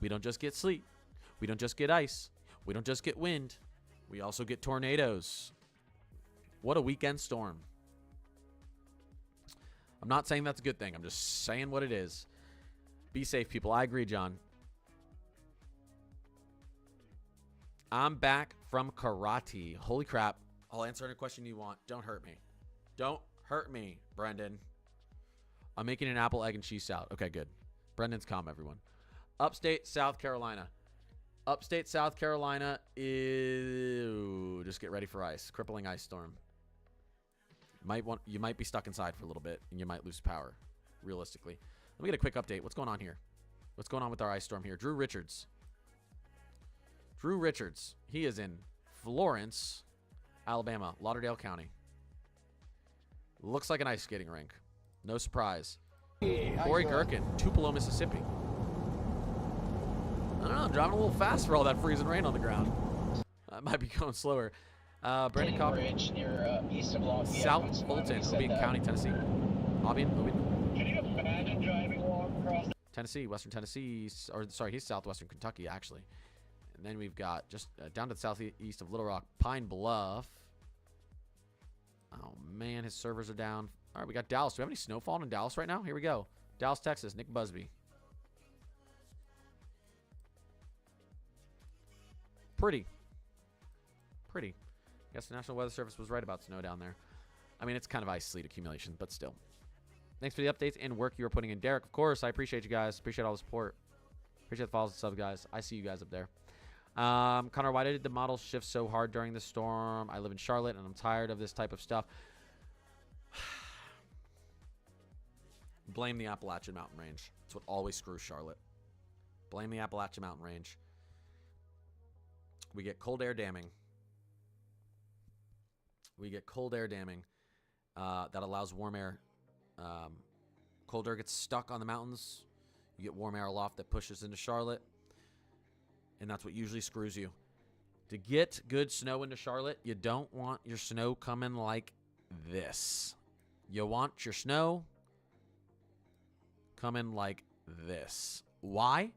Speaker 1: We don't just get sleet. We don't just get ice. We don't just get wind. We also get tornadoes. What a weekend storm. I'm not saying that's a good thing. I'm just saying what it is. Be safe, people. I agree, John. I'm back from karate. Holy crap. I'll answer any question you want. Don't hurt me. Don't hurt me, Brendan. I'm making an apple, egg, and cheese salad. Okay, good. Brendan's calm, everyone. Upstate South Carolina. Upstate South Carolina is... Just get ready for ice. Crippling ice storm. You might be stuck inside for a little bit, and you might lose power, realistically. Let me get a quick update. What's going on here? What's going on with our ice storm here? Drew Richards. He is in Florence, Alabama, Lauderdale County. Looks like an ice skating rink. No surprise. Corey Gherkin, Tupelo, Mississippi. I don't know. I'm driving a little fast for all that freezing rain on the ground. I might be going slower. Brandon Cobb.
Speaker 7: Near east of Lafayette.
Speaker 1: South Fulton, Obion County, Tennessee. Obion.
Speaker 6: Can you imagine driving along across
Speaker 1: Tennessee, Western Tennessee, he's southwestern Kentucky, actually. And then we've got just down to the southeast of Little Rock, Pine Bluff. Oh, man, his servers are down. All right, we got Dallas. Do we have any snowfall in Dallas right now? Here we go. Dallas, Texas, Nick Busby. Pretty. I guess the National Weather Service was right about snow down there. I mean, it's kind of ice sleet accumulation, but still. Thanks for the updates and work you were putting in. Derek, of course, I appreciate you guys. Appreciate all the support. Appreciate the follows and subs, guys. I see you guys up there. Connor, why did the model shift so hard during the storm? I live in Charlotte, and I'm tired of this type of stuff. Blame the Appalachian Mountain Range. That's what always screws Charlotte. Blame the Appalachian Mountain Range. We get cold air damming. we get cold air damming that allows warm air. Cold air gets stuck on the mountains. You get warm air aloft that pushes into Charlotte. And that's what usually screws you. To get good snow into Charlotte, you don't want your snow coming like this. You want your snow coming like this. Why?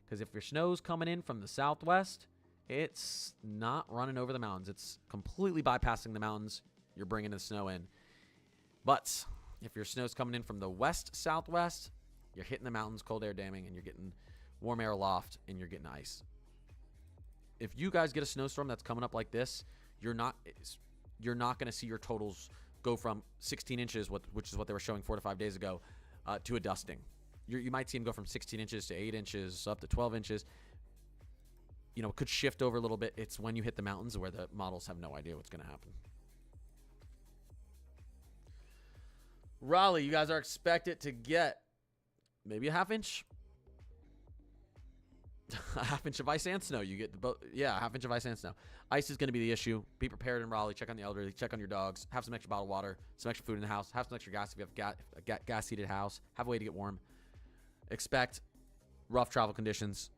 Speaker 1: Because if your snow's coming in from the southwest, it's not running over the mountains. It's completely bypassing the mountains. You're bringing the snow in. But if your snow's coming in from the west-southwest, you're hitting the mountains, cold air damming, and you're getting warm air aloft, and you're getting ice. If you guys get a snowstorm that's coming up like this, you're not going to see your totals go from 16 inches, which is what they were showing 4 to 5 days ago, to a dusting. You might see them go from 16 inches to 8 inches, up to 12 inches. You know, it could shift over a little bit. It's when you hit the mountains where the models have no idea what's going to happen. Raleigh, you guys are expected to get maybe a half inch. A half inch of ice and snow. You get the both. Yeah, a half inch of ice and snow. Ice is going to be the issue. Be prepared in Raleigh. Check on the elderly. Check on your dogs. Have some extra bottled water. Some extra food in the house. Have some extra gas if you have a gas-heated house. Have a way to get warm. Expect rough travel conditions.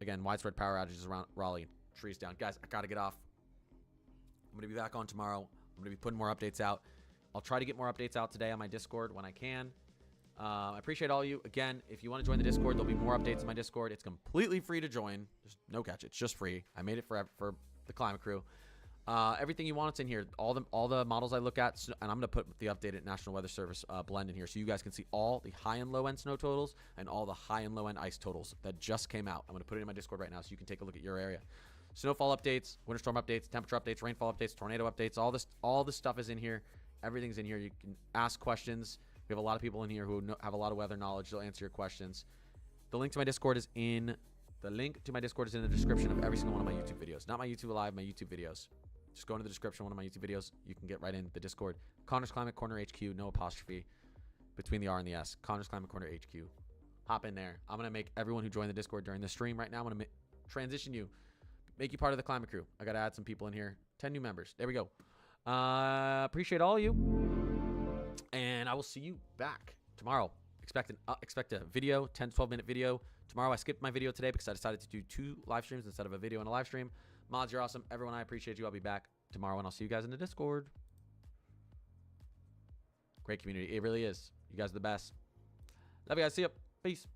Speaker 1: Again, widespread power outages around Raleigh. Trees down. Guys, I got to get off. I'm going to be back on tomorrow. I'm going to be putting more updates out. I'll try to get more updates out today on my Discord when I can. I appreciate all you. Again, if you want to join the Discord, there'll be more updates in my Discord. It's completely free to join. There's no catch. It's just free. I made it for the Climate Crew. Everything you want is in here. All the models I look at, and I'm going to put the updated National Weather Service blend in here so you guys can see all the high and low end snow totals and all the high and low end ice totals that just came out. I'm going to put it in my Discord right now so you can take a look at your area. Snowfall updates, winter storm updates, temperature updates, rainfall updates, tornado updates. All this stuff is in here. Everything's in here. You can ask questions. We have a lot of people in here who have a lot of weather knowledge. They'll answer your questions. The link to my Discord is in the description of every single one of my YouTube videos. Not my YouTube Live, my YouTube videos. Just go into the description of one of my YouTube videos. You can get right in the Discord. Connor's Climate Corner HQ, no apostrophe between the R and the S. Connor's Climate Corner HQ. Hop in there. I'm going to make everyone who joined the Discord during the stream right now, I'm going to transition you, make you part of the Climate Crew. I got to add some people in here. 10 new members. There we go. Appreciate all of you. And I will see you back tomorrow. Expect a video, 10 to 12 minute video. Tomorrow I skipped my video today because I decided to do 2 live streams instead of a video and a live stream. Mods, you're awesome. Everyone, I appreciate you. I'll be back tomorrow and I'll see you guys in the Discord. Great community. It really is. You guys are the best. Love you guys. See you. Peace.